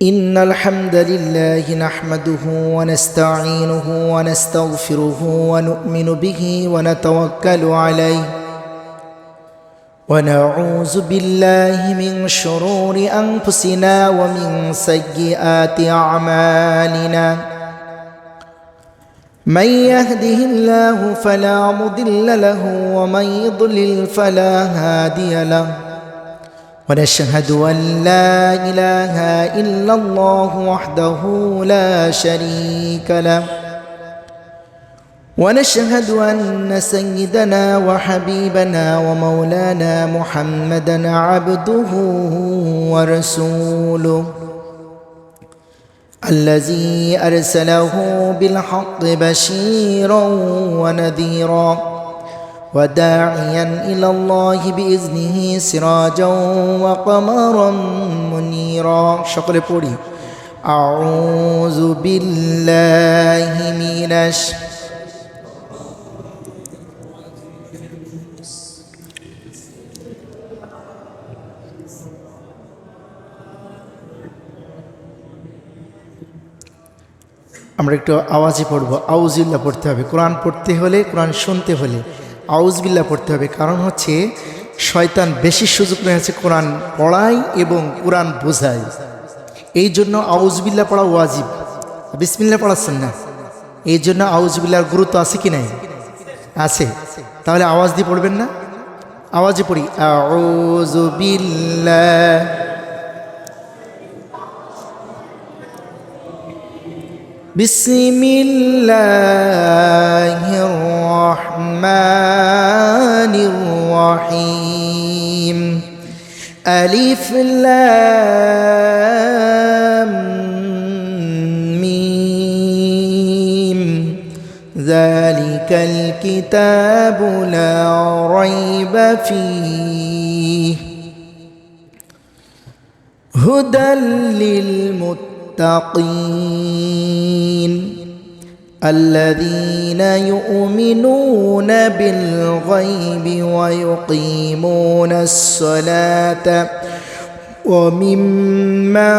إن الحمد لله نحمده ونستعينه ونستغفره ونؤمن به ونتوكل عليه ونعوذ بالله من شرور أنفسنا ومن سيئات أعمالنا من يهده الله فلا مضل له ومن يضلل فلا هادي له ونشهد أن لا إله إلا الله وحده لا شريك له ونشهد أن سيدنا وحبيبنا ومولانا محمدا عبده ورسوله الذي أرسله بالحق بشيرا ونذيرا وداعيا إلى الله بإذنه سراجا وقمرا منيرا شكر بوري أعوذ بالله من আমরা একটু আওয়াজে পড়ব। আউযুবিল্লাহ পড়তে হবে। কোরআন পড়তে হলে, কোরআন শুনতে হলে আউযুবিল্লাহ পড়তে হবে। কারণ হচ্ছে শয়তান বেশি সুযোগ রয়েছে কোরআন পড়ায় এবং কোরআন বোঝায়। এই জন্য আউযুবিল্লাহ পড়া ওয়াজিব। বিসমিল্লাহ পড়াচ্ছেন না, এই জন্য আউযুবিল্লাহর গুরুত্ব আছে কি নাই? আছে। তাহলে আওয়াজ দিয়ে পড়বেন না? আওয়াজে পড়ি। আউযুবিল্লাহ বিসমিল্লাহির রহমানির রহিম আলিফ লাম মিম যালিকাল কিতাবু লা রাইবা ফীহি হুদাল লিল মুত্তাকিন الذين يؤمنون بالغيب ويقيمون الصلاة ومما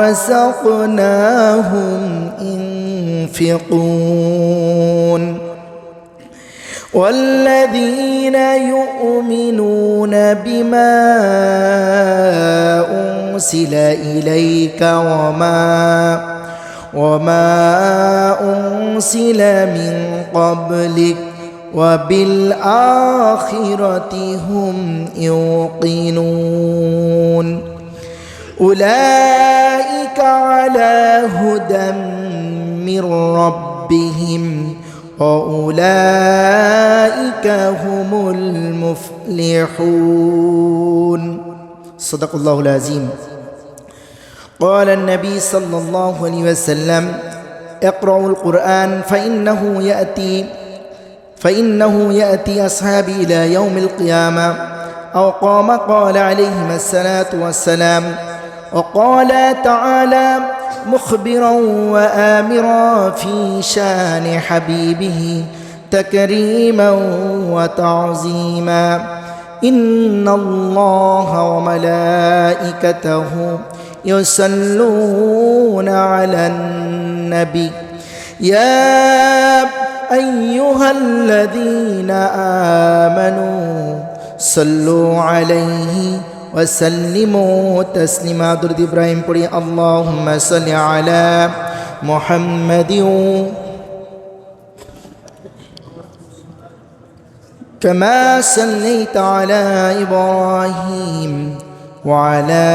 رزقناهم ينفقون والذين يؤمنون بما أنزل إليك وما أنزل من قبلك وبالآخرة هم يوقنون أولئك على هدى من ربهم وأولئك هم المفلحون صدق الله العظيم قال النبي صلى الله عليه وسلم اقرأوا القرآن فإنه يأتي أصحابي إلى يوم القيامة أو قال عليهم الصلاة والسلام وقال تعالى مخبرا وآمرا في شان حبيبه تكريما وتعظيما إن الله وملائكته يصلون على النبي يا أيها الذين آمنوا صلوا عليه وسلموا تسليما درود إبراهيم পড়ি اللهم صل على محمد كما صليت على إبراهيم وعلى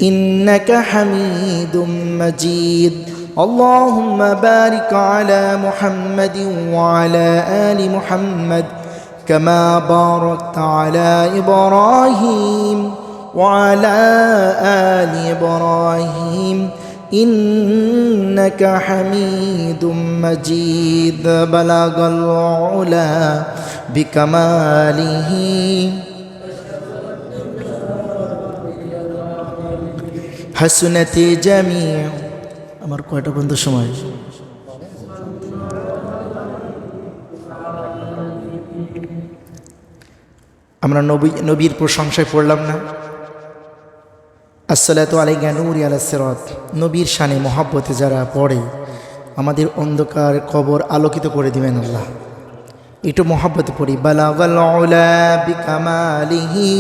إنك حميد مجيد اللهم بارك على محمد وعلى آل محمد كما باركت على إبراهيم وعلى آل إبراهيم إنك حميد مجيد بلغ العلا بكماله হাসনাতে জামিয়া। আমার কয়টা পর্যন্ত সময়? আমরা নবীর প্রশংসায় পড়লাম না? আসসালাতু আলাইকা নূরি আলা সিরাত, নবীর শানে মহাব্বতে যারা পড়ে আমাদের অন্ধকার কবর আলোকিত করে দিবেন আল্লাহ। একটু মহাব্বতে পড়ি। বালাগাল উলা বিকামালিহি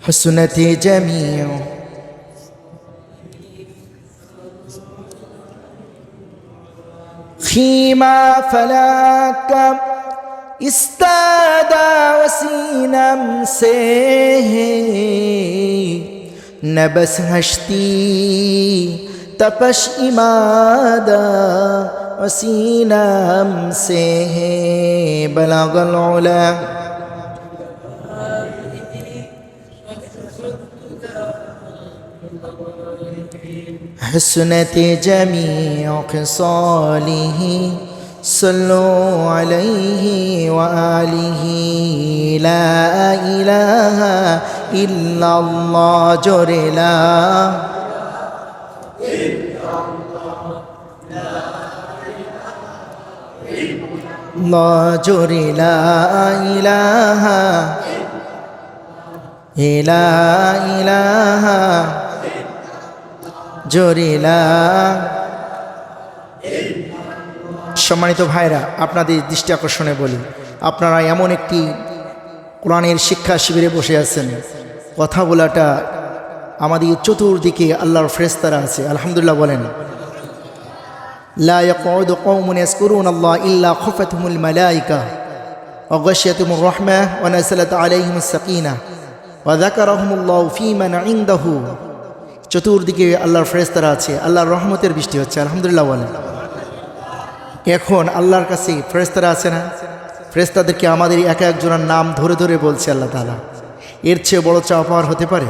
হুসনাতি জামিউ ফীমা ফালাকা इस्तादा वसीनम से नबस हश्ती तपश इमादा वसीनम से बलागल उला हसनत जमीअ ख़िसालिही सल्लु अलैहि व आलिहि ला इलाहा इल्लल्लाह जोरे ला जोरे ला इलाहा जोरे ला। সম্মানিত ভাইরা, আপনাদের দৃষ্টি আকর্ষণে বলি, আপনারা এমন একটি কোরআনের শিক্ষা শিবিরে বসে আছেন, কথা বলাটা আমাদের চতুর্দিকে আল্লাহর ফেরেশতারা আছে। আলহামদুলিল্লাহ বলেন। লা ইয়াকুদু কওমুন ইয়াজকুরুনাল্লাহ ইল্লা খাফাতুহুমুল মালায়েকা ওয়া গাশিয়াতুহুমুর রাহমাহ ওয়া নাযালাত আলাইহিমুস সাকিনাহ ওয়া যাকারাহুমুল্লাহু ফীমান ইনদাহু। চতুর্দিকে আল্লাহর ফেরেশতারা আছে, আল্লাহর রহমতের বৃষ্টি হচ্ছে। আলহামদুলিল্লাহ বলেন। এখন আল্লাহর কাছে ফেরেশতারা আছে না, ফেরেশতাদেরকে আমাদের এক একজনের নাম ধরে ধরে বলছে আল্লাহ তাআলা। এর চেয়ে বড় চাওয়া পাওয়ার হতে পারে?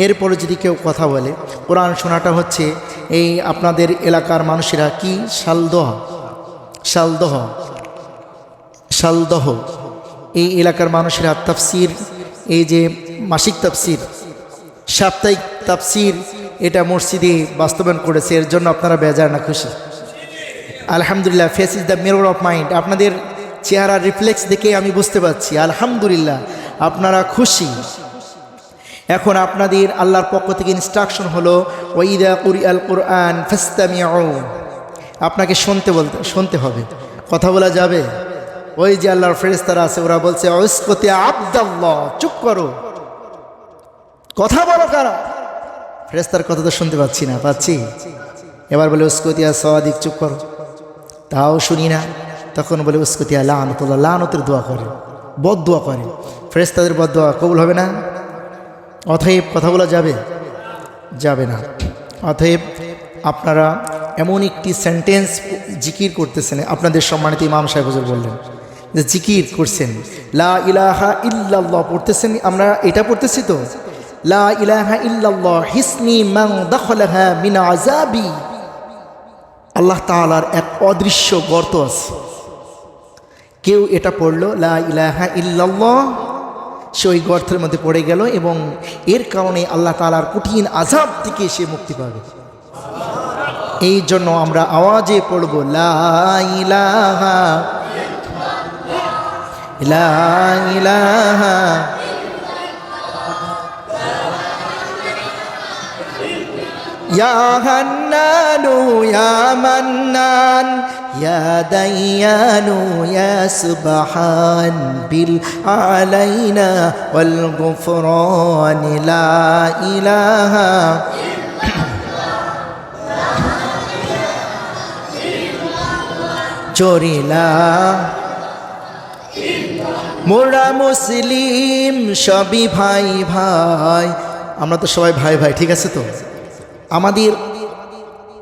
এরপরে যদি কেউ কথা বলে, কোরআন শোনাটা হচ্ছে এই আপনাদের এলাকার মানুষেরা কি শালদহ এই এলাকার মানুষেরা তাফসির, এই যে মাসিক তাফসির, সাপ্তাহিক তাফসির, এটা মসজিদে বাস্তবায়ন করেছে। এর জন্য আপনারা বেজার না খুশি? আলহামদুলিল্লাহ। Face is the mirror of mind. আপনাদের চেহারার রিফ্লেক্স দেখে আমি বুঝতে পারছি আলহামদুলিল্লাহ আপনারা খুশি। এখন আপনাদের আল্লাহর পক্ষ থেকে ইনস্ট্রাকশন হলো ওয়াইদা কুরিআল কুরআন ফাসতামিউ। আপনাকে শুনতে হবে, কথা বলা যাবে? ওই যে আল্লাহর ফেরেশতারা আছে, ওরা বলছে উসকুতি আবদাল্লাহ, চুপ করো, কথা বলো কারা? ফেরেশতার কথা তো শুনতে পাচ্ছি না, পাচ্ছি? এবার বলে উসকুতি সাদিক, চুপ করো, তাও শুনি না। তখন বলে উসকুতি লাআনাতুল্লাহ, লাআনতের দোয়া করে, বদদোয়া করে। ফেরেশতাদের বদদোয়া কবুল হবে না। অতএব কথা বলা যাবে না। অতএব আপনারা এমন একটি সেন্টেন্স জিকির করতেছেন, আপনাদের সম্মানিত ইমাম সাহেব হুজুর বললেন যে জিকির করছেন, লা ইলাহা ইল্লাল্লাহ পড়তেছেন। আমরা এটা পড়তেছি তো, লা ইলাহা ইল্লাল্লাহ হিসনি মান দাখালাহা মিন আযাবি। আল্লাহ তাআলার এক অদৃশ্য গর্ত আছে, কেউ এটা পড়লো লা ইলাহা ইল্লাল্লাহ, সে ওই গর্তের মধ্যে পড়ে গেল এবং এর কারণে আল্লাহ তাআলার কঠিন আযাব থেকে সে মুক্তি পাবে। এই জন্য আমরা আওয়াজে পড়ব লা ইলাহা ইয়া হান্নানু ইয়া মান্নান ইয়া দাইয়ানু ইয়া সুবহান বিল আলাইনা ওয়াল গুফরান লা ইলাহা জোরিলা। মোরা মুসলিম সবই ভাই ভাই, আমরা তো সবাই ভাই ভাই, ঠিক আছে তো? আমাদের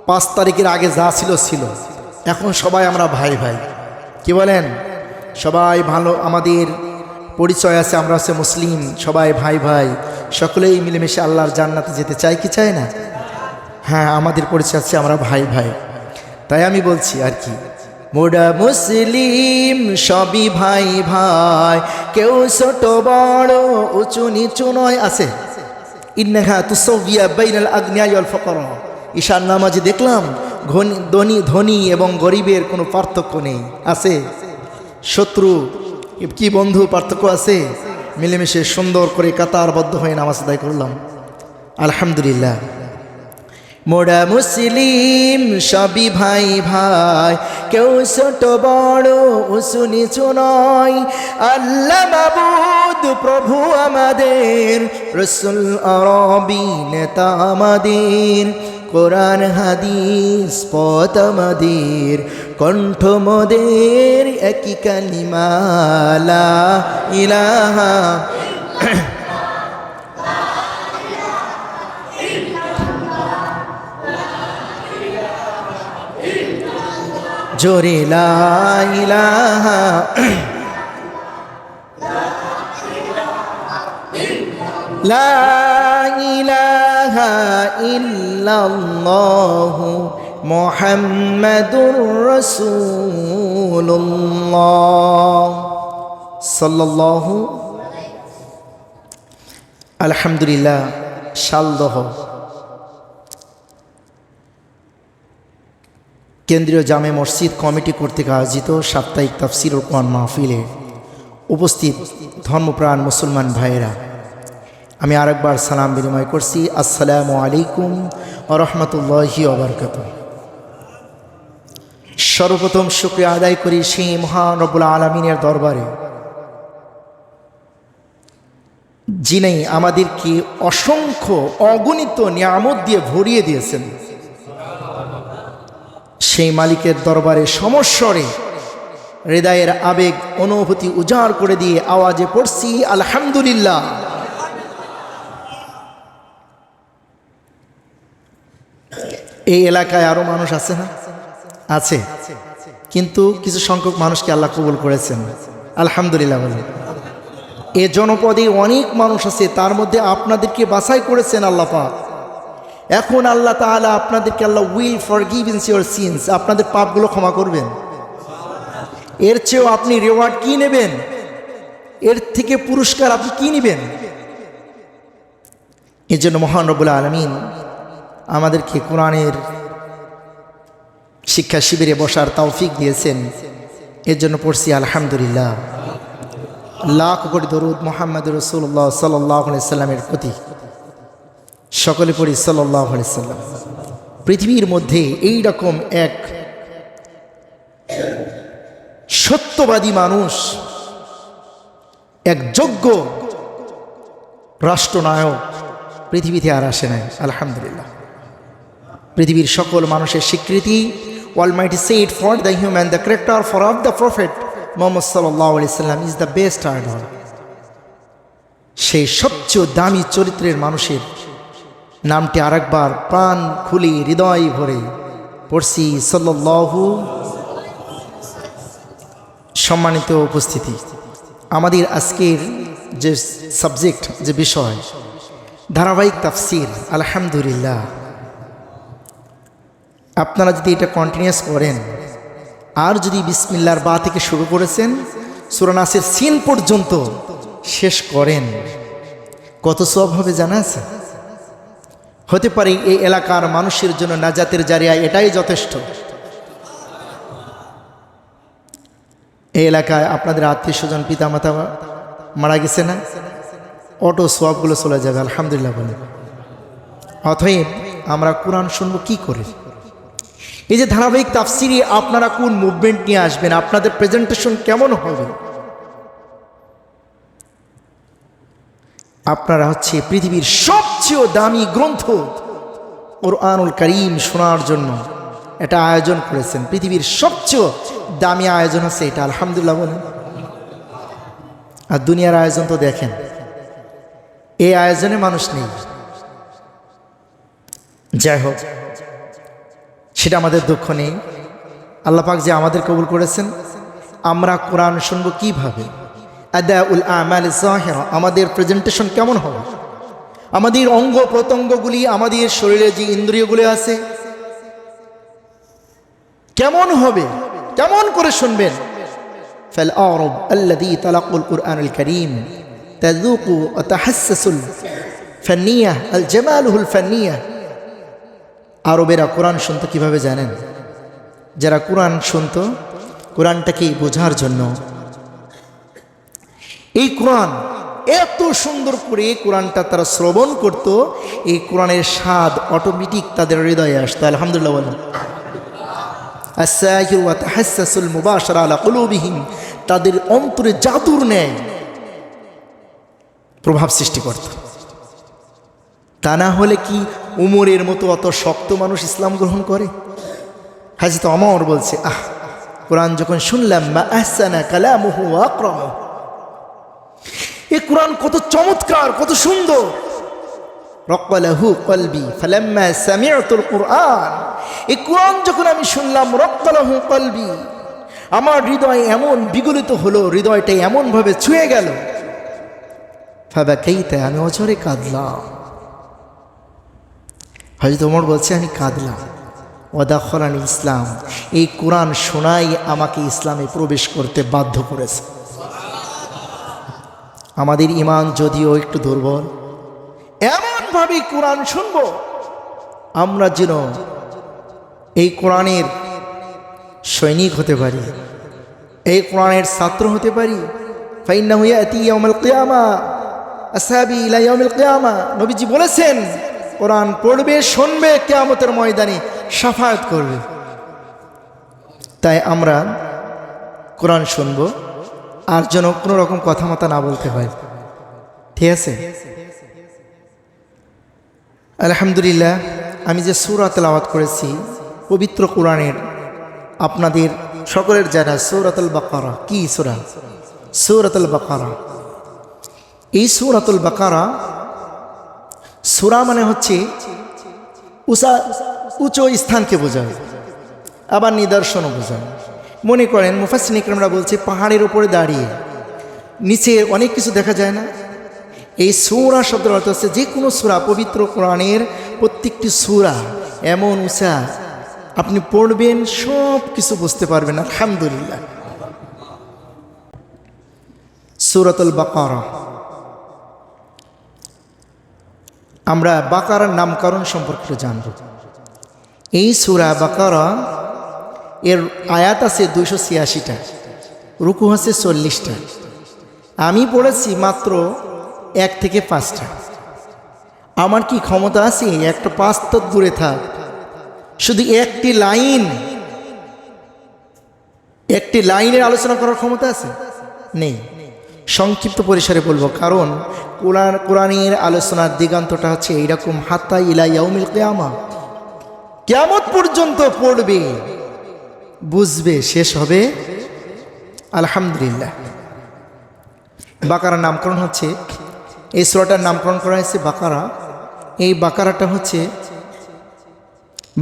5 তারিখের আগে যা ছিল, এখন সবাই আমরা ভাই ভাই, কি বলেন? সবাই ভালো, আমাদের পরিচয় আছে, আমরা হচ্ছে মুসলিম, সবাই ভাই ভাই, সকলেই মিলেমিশে আল্লাহর জান্নাতে যেতে চাই কি চাই না? হ্যাঁ, আমাদের পরিচয় আছে, আমরা ভাই ভাই। তাই আমি বলছি আর কি, মোরা মুসলিম সবই ভাই ভাই, কেউ ছোট বড় উঁচু নিচু নয়। আছে ইন্নাহা তুসাউইয়া বাইনাল আগনিয়া ওয়াল ফাকরা। ঈশার নামাজে দেখলাম ধনী এবং গরিবের কোনো পার্থক্য নেই। আছে শত্রু কি বন্ধু পার্থক্য আছে? মিলেমিশে সুন্দর করে কাতারবদ্ধ হয়ে নামাজ আদায় করলাম। আলহামদুলিল্লাহ। মোরা মুসলিম সবই ভাই ভাই, কেউ ছোট বড় উঁচু নিচু নয়। আল্লাহ মাবুদ প্রভু আমাদের, রসুল আরবি নেতা আমাদের, কোরআন হাদিস পথ আমাদের, কণ্ঠ মোদের একই কালিমা লা ইলাহা। জোরে লা ইলাহা লা ইলাহা ইল্লাল্লাহু মুহাম্মাদুর রাসূলুল্লাহ সাল্লাল্লাহু। আলহামদুলিল্লাহ। শালদহ কেন্দ্রীয় জামে মসজিদ কমিটি কর্তৃক আয়োজিত সাপ্তাহিক তাফসীর ও কোরআন মাহফিলে উপস্থিত ধর্মপ্রাণ মুসলমান ভাইয়েরা, আমি আরেকবার সালাম বিনিময় করছি। আসসালামু আলাইকুম ওয়া রাহমাতুল্লাহি ওয়া বারাকাতুহু। সর্বপ্রথম শুকরিয়া আদায় করি সেই মহান রব্বুল আলামিনের দরবারে, যিনি আমাদেরকে অসংখ্য অগণিত নিয়ামত দিয়ে ভরিয়ে দিয়েছেন। সেই মালিকের দরবারে সমস্বরে হৃদয়ের আবেগ অনুভূতি উজাড় করে দিয়ে আওয়াজে পড়ছি আলহামদুলিল্লাহ। এই এলাকায় আরো মানুষ আছে না? আছে, কিন্তু কিছু সংখ্যক মানুষকে আল্লাহ কবুল করেছেন, আলহামদুলিল্লাহ বলে। এ জনপদে অনেক মানুষ আছে, তার মধ্যে আপনাদেরকে বাছাই করেছেন আল্লাহ পাক। এখন আল্লাহ তাআলা আপনাদেরকে আল্লাহ উইল ফরগিভ ইউর সিনস, আপনাদের পাপগুলো ক্ষমা করবেন। এর চেয়েও আপনি রিওয়ার্ড কি নেবেন? এর থেকে পুরস্কার আপনি কি নেবেন? এর জন্য মহান রব্বুল আলামিন আমাদেরকে কোরআনের শিক্ষা শিবিরে বসার তৌফিক দিয়েছেন। এর জন্য পড়ছি আলহামদুলিল্লাহ। লাখ কোটি দরুদ মুহাম্মদুর রাসূলুল্লাহ সাল্লাল্লাহু আলাইহি সাল্লামের প্রতি। সকলে পড়ি সাল্লাল্লাহু আলাইহি সাল্লাম। পৃথিবীর মধ্যে এই রকম এক সত্যবাদী মানুষ, এক যোগ্য রাষ্ট্রনায়ক পৃথিবীতে আর আসে নাই, আলহামদুলিল্লাহ। পৃথিবীর সকল মানুষের স্বীকৃতি, Almighty said for the human, the character for of the prophet Muhammad sallallahu alaihi wasallam is the best idol. সেই সবচেয়ে দামি চরিত্রের মানুষের নামটি আরেকবার প্রাণ খুলে হৃদয় ভরে পড়ছি সাল্লাল্লাহু। সম্মানিত উপস্থিতি, আমাদের আজকের যে সাবজেক্ট, যে বিষয়, ধারাবাহিক তাফসীর, আলহামদুলিল্লাহ। আপনারা যদি এটা কন্টিনিউয়াস করেন, আর যদি বিসমিল্লাহর বা থেকে শুরু করেছেন সূরা নাসের সিন পর্যন্ত শেষ করেন, কত সওয়াব হবে জানা আছে? হতে পারে এই এলাকার মানুষের জন্য নাজাতের জারিয়া এটাই যথেষ্ট। এই এলাকায় আপনাদের আত্মীয় স্বজন পিতামাতা মারা গেছে না, অটো সওয়াবগুলো চলে যাবে, আলহামদুলিল্লাহ বলে। অতএব আমরা কোরআন শুনবো কি করে? এই যে ধারাবাহিক তাফসিরে আপনারা কোন মুভমেন্ট নিয়ে আসবেন, আপনাদের প্রেজেন্টেশন কেমন হবে? আপনারা হচ্ছে পৃথিবীর সবচেয়ে দামি গ্রন্থ কোরআনুল কারীম শোনার জন্য এটা আয়োজন করেছেন। পৃথিবীর সবচেয়ে দামি আয়োজন হচ্ছে এটা, আলহামদুলিল্লাহ বলেন। আর দুনিয়ার আয়োজন তো দেখেন, এই আয়োজনে মানুষ নেই। যাই হোক, সেটা আমাদের দুঃখ নেই। আল্লাহ পাক যে আমাদের কবুল করেছেন, আমরা কোরআন শুনবো কিভাবে? আদাউল আমাল যাহিরা, আমাদের প্রেজেন্টেশন কেমন হবে? আমাদের অঙ্গ প্রত্যঙ্গগুলি, আমাদের শরীরে যে ইন্দ্রিয়গুলি আছে কেমন হবে, কেমন করে শুনবেন? ফাল আরব আল্লাযী তালাকুল কুরআনুল কারীম তাযুকু ওয়া তাহাসসাসুল ফান্নিয়াহ আল জামালুল ফান্নিয়াহ। আরবেরা কোরআন শুনতো কিভাবে জানেন? যারা কোরআন শুনতো কোরআনটাকে বোঝার জন্য। এই কোরআন এত সুন্দর করে কোরআনটা তারা শ্রবণ করত, এই কোরআনের স্বাদ অটোমেটিক তাদের হৃদয়ে আসতো। আলহামদুলিল্লাহ বলেন। আস-সাহির ওয়া তাহাসসুল মুবাশারা আলা কুলুবিহিম, তাদের অন্তরে জাদুর ন্যায় প্রভাব সৃষ্টি করত। তা না হলে কি উমরের মতো অত শক্ত মানুষ ইসলাম গ্রহণ করে? হযরত ওমর বলছে, কোরআন যখন শুনলাম, মা আহসানা কালামুহু ওয়া আকরামুহু, এই কোরআন কত চমৎকার, কত সুন্দর। রক্কালাহু কলবি ফালাম্মা সামি'তুল কুরআন, এই কোরআন যখন আমি শুনলাম, রক্কালাহু কলবি, আমার হৃদয় এমন বিগলিত হলো, হৃদয়টা এমনভাবে ছুঁয়ে গেল। ফাবাকাইতা, আমি অঝরে কাঁদলাম। হযরত ওমর বলছে, আমি কাঁদলাম। ওয়াদাখলানি ইসলাম, এই কোরআন শোনাই আমাকে ইসলামে প্রবেশ করতে বাধ্য করেছে। আমাদের ঈমান যদিও একটু দুর্বল, এমনভাবে কোরআন শুনব আমরা যেন এই কোরআনের সৈনিক হতে পারি, এই কোরআনের ছাত্র হতে পারি। ফাইন্নাহু ইয়াতি ইয়াউমাল কিয়ামা আসহাবি ইলা ইয়াউমিল কিয়ামা, নবীজি বলেছেন, কোরআন পড়বে, শুনবে, কিয়ামতের ময়দানে শাফায়াত করবে। তাই আমরা কোরআন শুনবো, আর যেন কোনো রকম কথা মতো না বলতে হয়। ঠিক আছে? আলহামদুলিল্লাহ, আমি যে সূরা তেলাওয়াত করেছি পবিত্র কোরআনের, আপনাদের সকলের জানা সূরাতুল বাকারা। কি সূরা? সূরাতুল বাকারা। এই সূরাতুল বাকারা, সূরা মানে হচ্ছে উঁচু স্থানকে বোঝায়, আবার নিদর্শনও বোঝায়। মনে করেন মুফাসসিরিন ইকরামরা বলছে, পাহাড়ের উপরে দাঁড়িয়ে নিচে অনেক কিছু দেখা যায় না। এই সূরা শব্দের অর্থ হচ্ছে যে কোনো সূরা, পবিত্র কোরআনের প্রত্যেকটি সূরা এমন উঁচা, আপনি পড়বেন সব কিছু বুঝতে পারবেন। আলহামদুলিল্লাহ। সূরাতুল বাকারা, আমরা বাকারার নামকরণ সম্পর্কে জানব। এই সূরা বাকারা এর আয়াত আছে 286টা, রুকু আছে 40টা। আমি পড়েছি মাত্র 1 থেকে 5টা। আমার কি ক্ষমতা আছে একটা 5 তো দূরে থাক, শুধু একটি লাইনের আলোচনা করার ক্ষমতা আছে? নেই। সংক্ষিপ্ত পরিসরে বলবো, কারণ কোরআনের আলোচনার দিগান্তটা হচ্ছে এইরকম, হাত্তা ইলা ইয়াউমিল কিয়ামা, কিয়ামত পর্যন্ত পড়বে, বুঝবে, শেষ হবে। আলহামদুলিল্লাহ। বাকারার নামকরণ হচ্ছে, এই সূরাটার নামকরণ করা হয়েছে বাকারা। এই বাকারাটা হচ্ছে,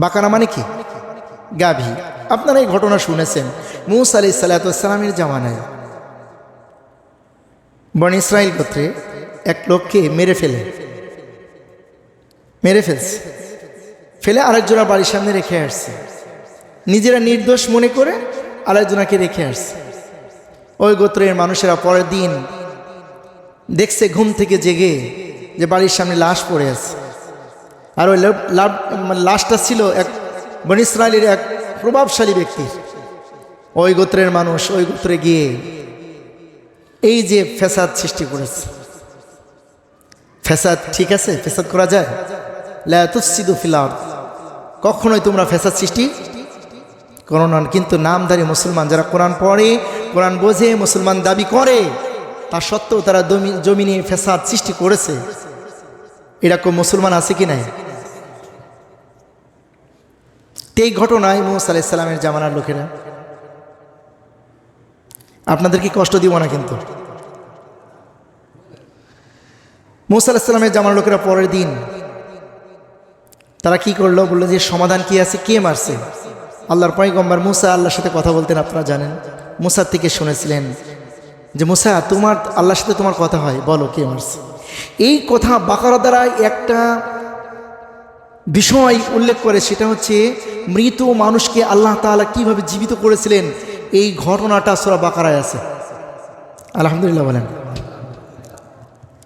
বাকারা মানে কি? গাভী। আপনারা এই ঘটনা শুনেছেন, মূসা আলাইহিস সালাতু ওয়াস সালামের জামানায় বনী ইসরাইল গোত্রে এক লোককে মেরে ফেলে আরেকজনা বাড়ির সামনে রেখে আসছে। নিজেরা নির্দোষ মনে করে আরেকজনাকে রেখে আসছে। ওই গোত্রের মানুষেরা পরের দিন দেখছে ঘুম থেকে জেগে যে বাড়ির সামনে লাশ পড়ে আছে, আর ওই লাশটা ছিল এক বনী ইসরাইলের এক প্রভাবশালী ব্যক্তির। ওই গোত্রের মানুষ ওই গোত্রে গিয়ে এই যে ফ্যাসাদ সৃষ্টি করেছে। ফ্যাসাদ ঠিক আছে? ফ্যাসাদ করা যায়? লা তুফসিদু ফিল আরদ, কখনোই তোমরা ফ্যাসাদ সৃষ্টি করো না। কিন্তু নামধারী মুসলমান যারা কোরআন পড়ে, কোরআন বোঝে, মুসলমান দাবি করে, তা সত্ত্বেও তারা জমিনে ফ্যাসাদ সৃষ্টি করেছে। এরকম মুসলমান আছে কি নাই? এই ঘটনায় মূসা আলাইহিস সালামের জামানার লোকেরা, আপনাদের কি কষ্ট দিব না, কিন্তু মূসা আলাইহিস সালামের জামানার লোকেরা পরের দিন তারা কি করলো, বললো যে সমাধান কি আছে, কে মারছে? আল্লাহর পয়গম্বর মূসা আল্লাহর সাথে কথা বলতেন, আপনারা জানেন। মূসার থেকে শুনেছিলেন যে মূসা, তোমার আল্লাহর সাথে তোমার কথা হয়, বলো কে মারছে। এই কথা বাকারা দ্বারা একটা বিষয় উল্লেখ করে, সেটা হচ্ছে মৃত মানুষকে আল্লাহ তাআলা কিভাবে জীবিত করেছিলেন, এই ঘটনাটা সূরা বাকারায় আছে। আলহামদুলিল্লাহ বলেন।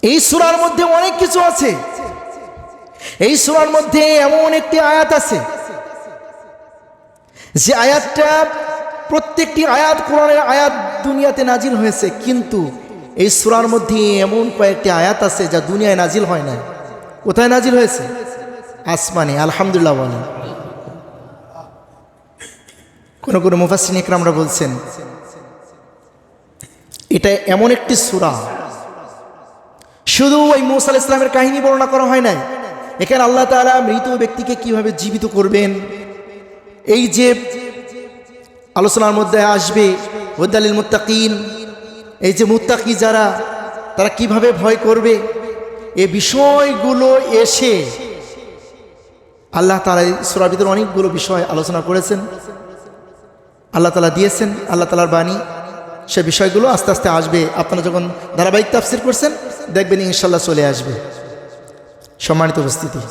এই সূরার মধ্যে অনেক কিছু আছে। এই সূরার মধ্যে এমন একটি আয়াত আছে যে আয়াতটা, প্রত্যেকটি আয়াত কোরআনের আয়াত দুনিয়াতে নাজিল হয়েছে, কিন্তু এই সূরার মধ্যে এমন কয়েকটি আয়াত আছে যা দুনিয়ায় নাজিল হয় না। কোথায় নাজিল হয়েছে? আসমানে। আলহামদুলিল্লাহ বলেন। কোন কোন মুফাসসিরিন ইকরামরা বলছেন এটা এমন একটি সূরা, শুধু ওই মূসা আলাইহিস সালামের কাহিনী বর্ণনা করা হয় নাই। এখানে আল্লাহ তাআলা মৃত ব্যক্তিকে কিভাবে জীবিত করবেন, এই যে আলোচনার মধ্যে আসবে হুদালিল মুত্তাকিন, এই যে মুত্তাকি যারা, তারা কিভাবে ভয় করবে, এই বিষয়গুলো এসে আল্লাহ তাআলা এই সূরার ভিতরে অনেকগুলো বিষয় আলোচনা করেছেন, আল্লাহ তাআলা দিয়েছেন, আল্লাহ তাআলার বাণী। সে বিষয়গুলো আস্তে আস্তে আসবে। আপনারা যখন ধারাবাহিক তাফসীর করছেন দেখবেন ইনশাল্লাহ চলে আসবে। সম্মানিত উপস্থিতি,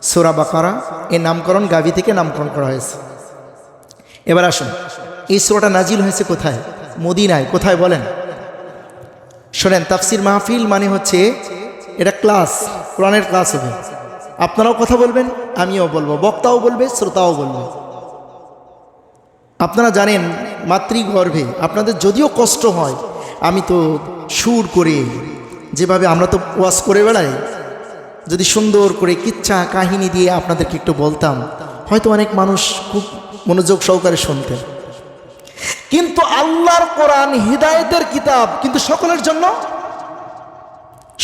সূরা বাকারা এর নামকরণ গাভী থেকে নামকরণ করা হয়েছে। এবার আসুন, এই সূরাটা নাজিল হয়েছে কোথায়? মদিনায়। কোথায় বলেন? শোনেন, তাফসীর মাহফিল মানে হচ্ছে এটা ক্লাস, কোরআনের ক্লাস হবে। আপনারাও কথা বলবেন, আমিও বলবো, বক্তাও বলবে, শ্রোতাও বলবে। আপনারা জানেন মাতৃগর্ভে আপনাদের যদিও কষ্ট হয়, আমি তো সুর করে, যেভাবে আমরা তো ওয়াজ করে বেড়াই, যদি সুন্দর করে কিচ্ছা কাহিনী দিয়ে আপনাদেরকে একটু বলতাম, হয়তো অনেক মানুষ খুব মনোযোগ সহকারে শুনতেন। কিন্তু আল্লাহর কোরআন হিদায়াতের কিতাব, কিন্তু সকলের জন্য,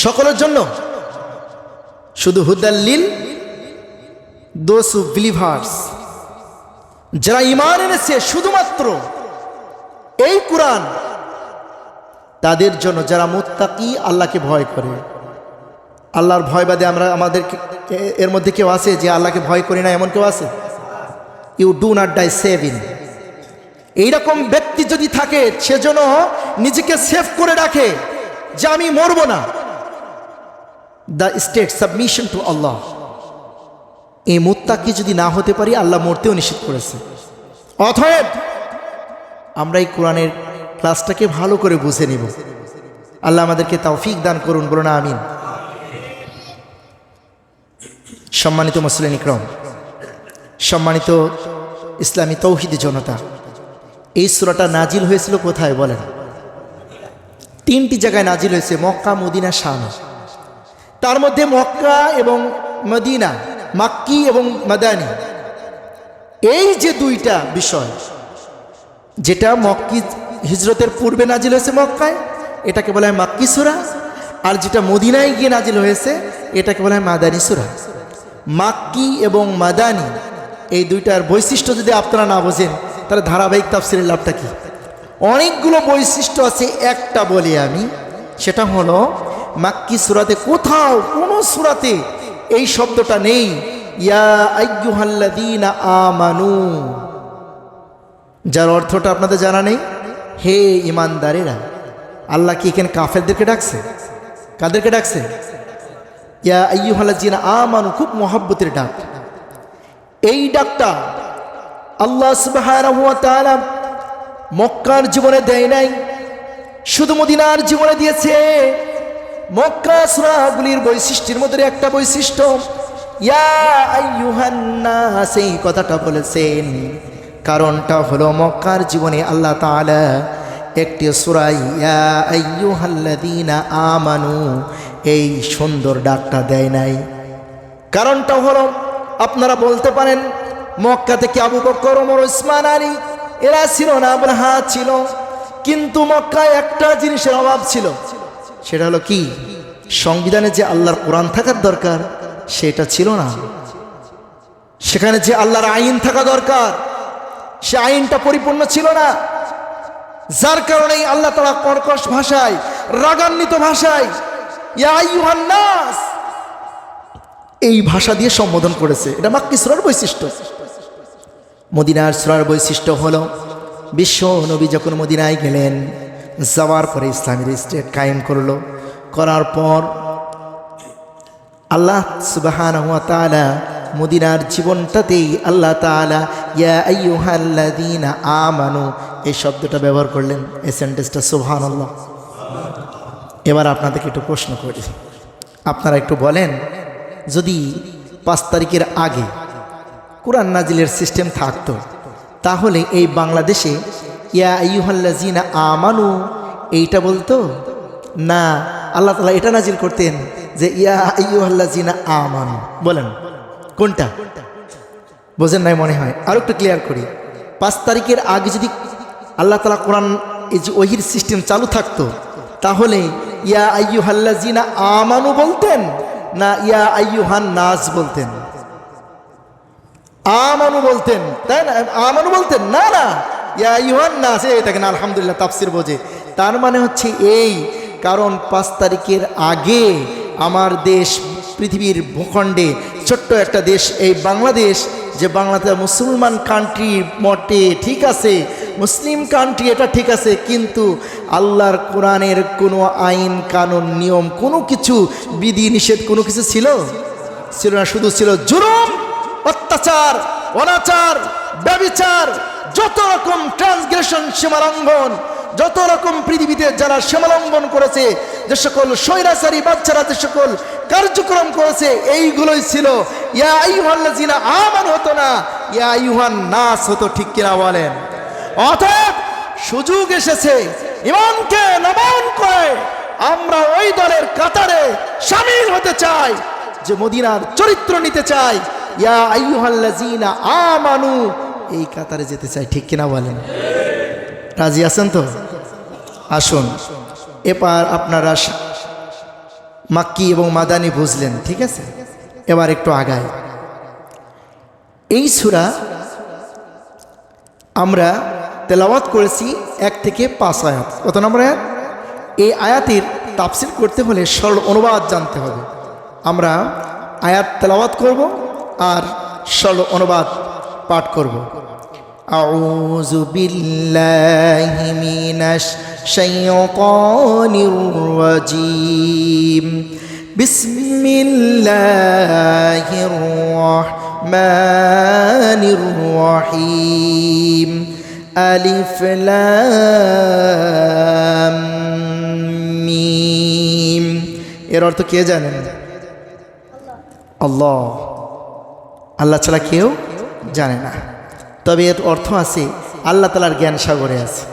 সকলের জন্য, শুধু হুদাল্লিল দোজ হু বিলিভার্স, যারা ঈমান এনেছে শুধুমাত্র এই কোরআন তাদের জন্য, যারা মুত্তাকি, আল্লাহকে ভয় করে। আল্লাহর ভয় বাদে আমরা আমাদের এর মধ্যে কেউ আছে যে আল্লাহকে ভয় করি না? এমন কেউ আছে? You do not die save in. এইরকম ব্যক্তি যদি থাকে, সেজন্য নিজেকে সেভ করে রাখে যে আমি মরব না। দ্য স্টেট সাবমিশন টু আল্লাহ। এই মুত্তাকি যদি না হতে পারি, আল্লাহ মরতেও নিষেধ করেছে। অতএব আমরা এই কোরআনের ক্লাসটাকে ভালো করে বুঝে নিব। আল্লাহ আমাদেরকে তৌফিক দান করুন, বলুন আমিন। সম্মানিত মুসলিম ইকরাম, সম্মানিত ইসলামী তৌহিদি জনতা, এই সূরাটা নাজিল হয়েছিল কোথায় বলেন? তিনটি জায়গায় নাজিল হয়েছে, মক্কা, মদিনা, শাম। তার মধ্যে মক্কা এবং মদিনা, মাক্কি এবং মাদানী, এই যে দুইটা বিষয়, যেটা মক্কি হিজরতের পূর্বে নাজিল হয়েছে মক্কায়, এটাকে বলা হয় মাক্কি সূরা, আর যেটা মদিনায় গিয়ে নাজিল হয়েছে এটাকে বলা হয় মাদানী সূরা। মাক্কি এবং মাদানী এই দুইটার বৈশিষ্ট্য যদি আপনারা না বোঝেন, তাহলে ধারাবাহিক তাফসীরের লাভটা কি? অনেকগুলো বৈশিষ্ট্য আছে, একটা বলি আমি, সেটা হলো মাক্কি সূরাতে কোথাও কোনো সূরাতে এই শব্দটা নেই, ইয়া আইয়ুহাল্লাযীনা আমানু, যার অর্থটা আপনাদের জানা নেই। হে ঈমানদারেরা। আল্লাহ কি এখানে কাফেরদেরকে ডাকছে? কাদেরকে ডাকছে? ইয়া আইয়ুহাল্লাযীনা আমানু, খুব মহব্বতের ডাক। এই ডাকটা আল্লাহ সুবহানাহু ওয়া তাআলা মক্কার জীবনে দেয় নাই, শুধু মদিনার জীবনে দিয়েছে। মক্কা সূরাগুলির বৈশিষ্ট্যের মধ্যে একটা বৈশিষ্ট্য, ইয়া আইয়ুহান নাস, এই কথাটা বলেছেন। কারণটা হলো মক্কার জীবনে আল্লাহ তাআলা একটি সূরা ইয়া আইয়ুহাল্লাযীনা আমানু এই সুন্দর ডাকটা দেয় নাই। কারণটা হলো, আপনারা বলতে পারেন মক্কা থেকে আবু বকর, ওমর, উসমান, আলী এরা ছিল না, আবরাহা ছিল, কিন্তু মক্কায় একটা জিনিসের অভাব ছিল। সেটা হলো কি? সংবিধানে যে আল্লাহর কোরআন থাকার দরকার সেটা ছিল না। সেখানে যে আল্লাহর আইন থাকা দরকার সে আইনটা পরিপূর্ণ ছিল না। যার কারণেই আল্লাহ তাআলা কর্কশ ভাষায়, রাগান্বিত ভাষায় ইয়া আইয়ুহান নাস এই ভাষা দিয়ে সম্বোধন করেছে। এটা মাক্কি সূরার বৈশিষ্ট্য। মদিনার সূরার বৈশিষ্ট্য হলো, বিশ্ব নবী যখন মদিনায় গেলেন, যাওয়ার পরে ইসলামের স্টেট কায়েম করলো, করার পর আল্লাহ সুবহানাহু ওয়া তাআলা মদিনার জীবনটাতেই আল্লাহ তাআলা ইয়া আইয়ুহাল্লাযীনা আমানু এই শব্দটা ব্যবহার করলেন, এই সেন্টেন্সটা। সুবহানাল্লাহ। এবার আপনাদেরকে একটু প্রশ্ন করি, আপনারা একটু বলেন, যদি 5 তারিখের আগে কোরআন নাজিলের সিস্টেম থাকতো, তাহলে এই বাংলাদেশে ইয়া আইয়ুহাল্লাযীনা আমানু এইটা বলতো? না, আল্লাহ তাআলা এটা নাজিল করতেন যে ইয়া আইয়ুহাল্লাযিনা আমানু। বলেন কোনটা? বোঝেন নাই মনে হয়। আরো একটু ক্লিয়ার করি। 5 তারিখের আগে যদি আল্লাহ তাআলা কোরআন এই যে ওহির সিস্টেম চালু থাকতো, তাহলে ইয়া আইয়ুহাল্লাযিনা আমানু বলতেন না ইয়া আইয়ুহান নাস বলতেন? আমানু বলতেন, তাই না? আমানু বলতেন না, না ইয়া আইয়ুহান নাস। এই দেখেন আলহামদুলিল্লাহ তাফসীর বোঝে। তার মানে হচ্ছে এই কারণ 5 তারিখের আগে আমার দেশ পৃথিবীর ভূখণ্ডে ছোট্ট একটা দেশ এই বাংলাদেশ, যে বাংলাদেশ মুসলমান কান্ট্রি মতে ঠিক আছে, মুসলিম কান্ট্রি এটা ঠিক আছে, কিন্তু আল্লাহর কোরআনের কোনো আইন কানুন নিয়ম কোনো কিছু বিধি নিষেধ কোনো কিছু ছিল না। শুধু ছিল জুলুম, অত্যাচার, অনাচার, ব্যভিচার, যত রকম ট্রান্সগ্রেশন, সীমালঙ্ঘন, যত রকম পৃথিবীতে যারা সীমালঙ্ঘন করেছে, যে সকল স্বৈরাচারী বাচ্চারা যে সকল কার্যক্রম করেছে, এইগুলোই ছিল। ইয়া আইয়ুহাল্লাযিনা আমানু হতো না, ইয়া আইয়ুহান নাস হতো। ঠিক কিনা বলেন? অতএব সুযোগ এসেছে ইমানকে নবায়ন করে আমরা ওই দলের কাতারে শামিল হতে চাই যে মদিনার চরিত্র নিতে চাই, ইয়া আইয়ুহাল্লাযিনা আমানু এই কাতারে যেতে চাই। ঠিক কিনা বলেন? রাজি আছেন তো? আসুন, এবার আপনারা মাক্কি এবং মাদানী বুঝলেন, ঠিক আছে? এবার একটু আগায়। এই সূরা আমরা তেলাওয়াত করেছি 1 থেকে 5 আয়াত। কত নম্বর আয়াত? এই আয়াতের তাফসীর করতে হলে সরল অনুবাদ জানতে হবে। আমরা আয়াত তেলাওয়াত করব আর সরল অনুবাদ পাঠ করব। আউযু বিল্লাহি মিনাশ শাইতানির রাজীম। বিসমিল্লাহির রাহমানির রাহিম। আলিফ লাম মিম। এর অর্থ কে জানেন? আল্লাহ। আল্লাহ ছাড়া কেউ জানে না। তবে এর অর্থ আছে আল্লাহ তাআলার জ্ঞান সাগরে আছে।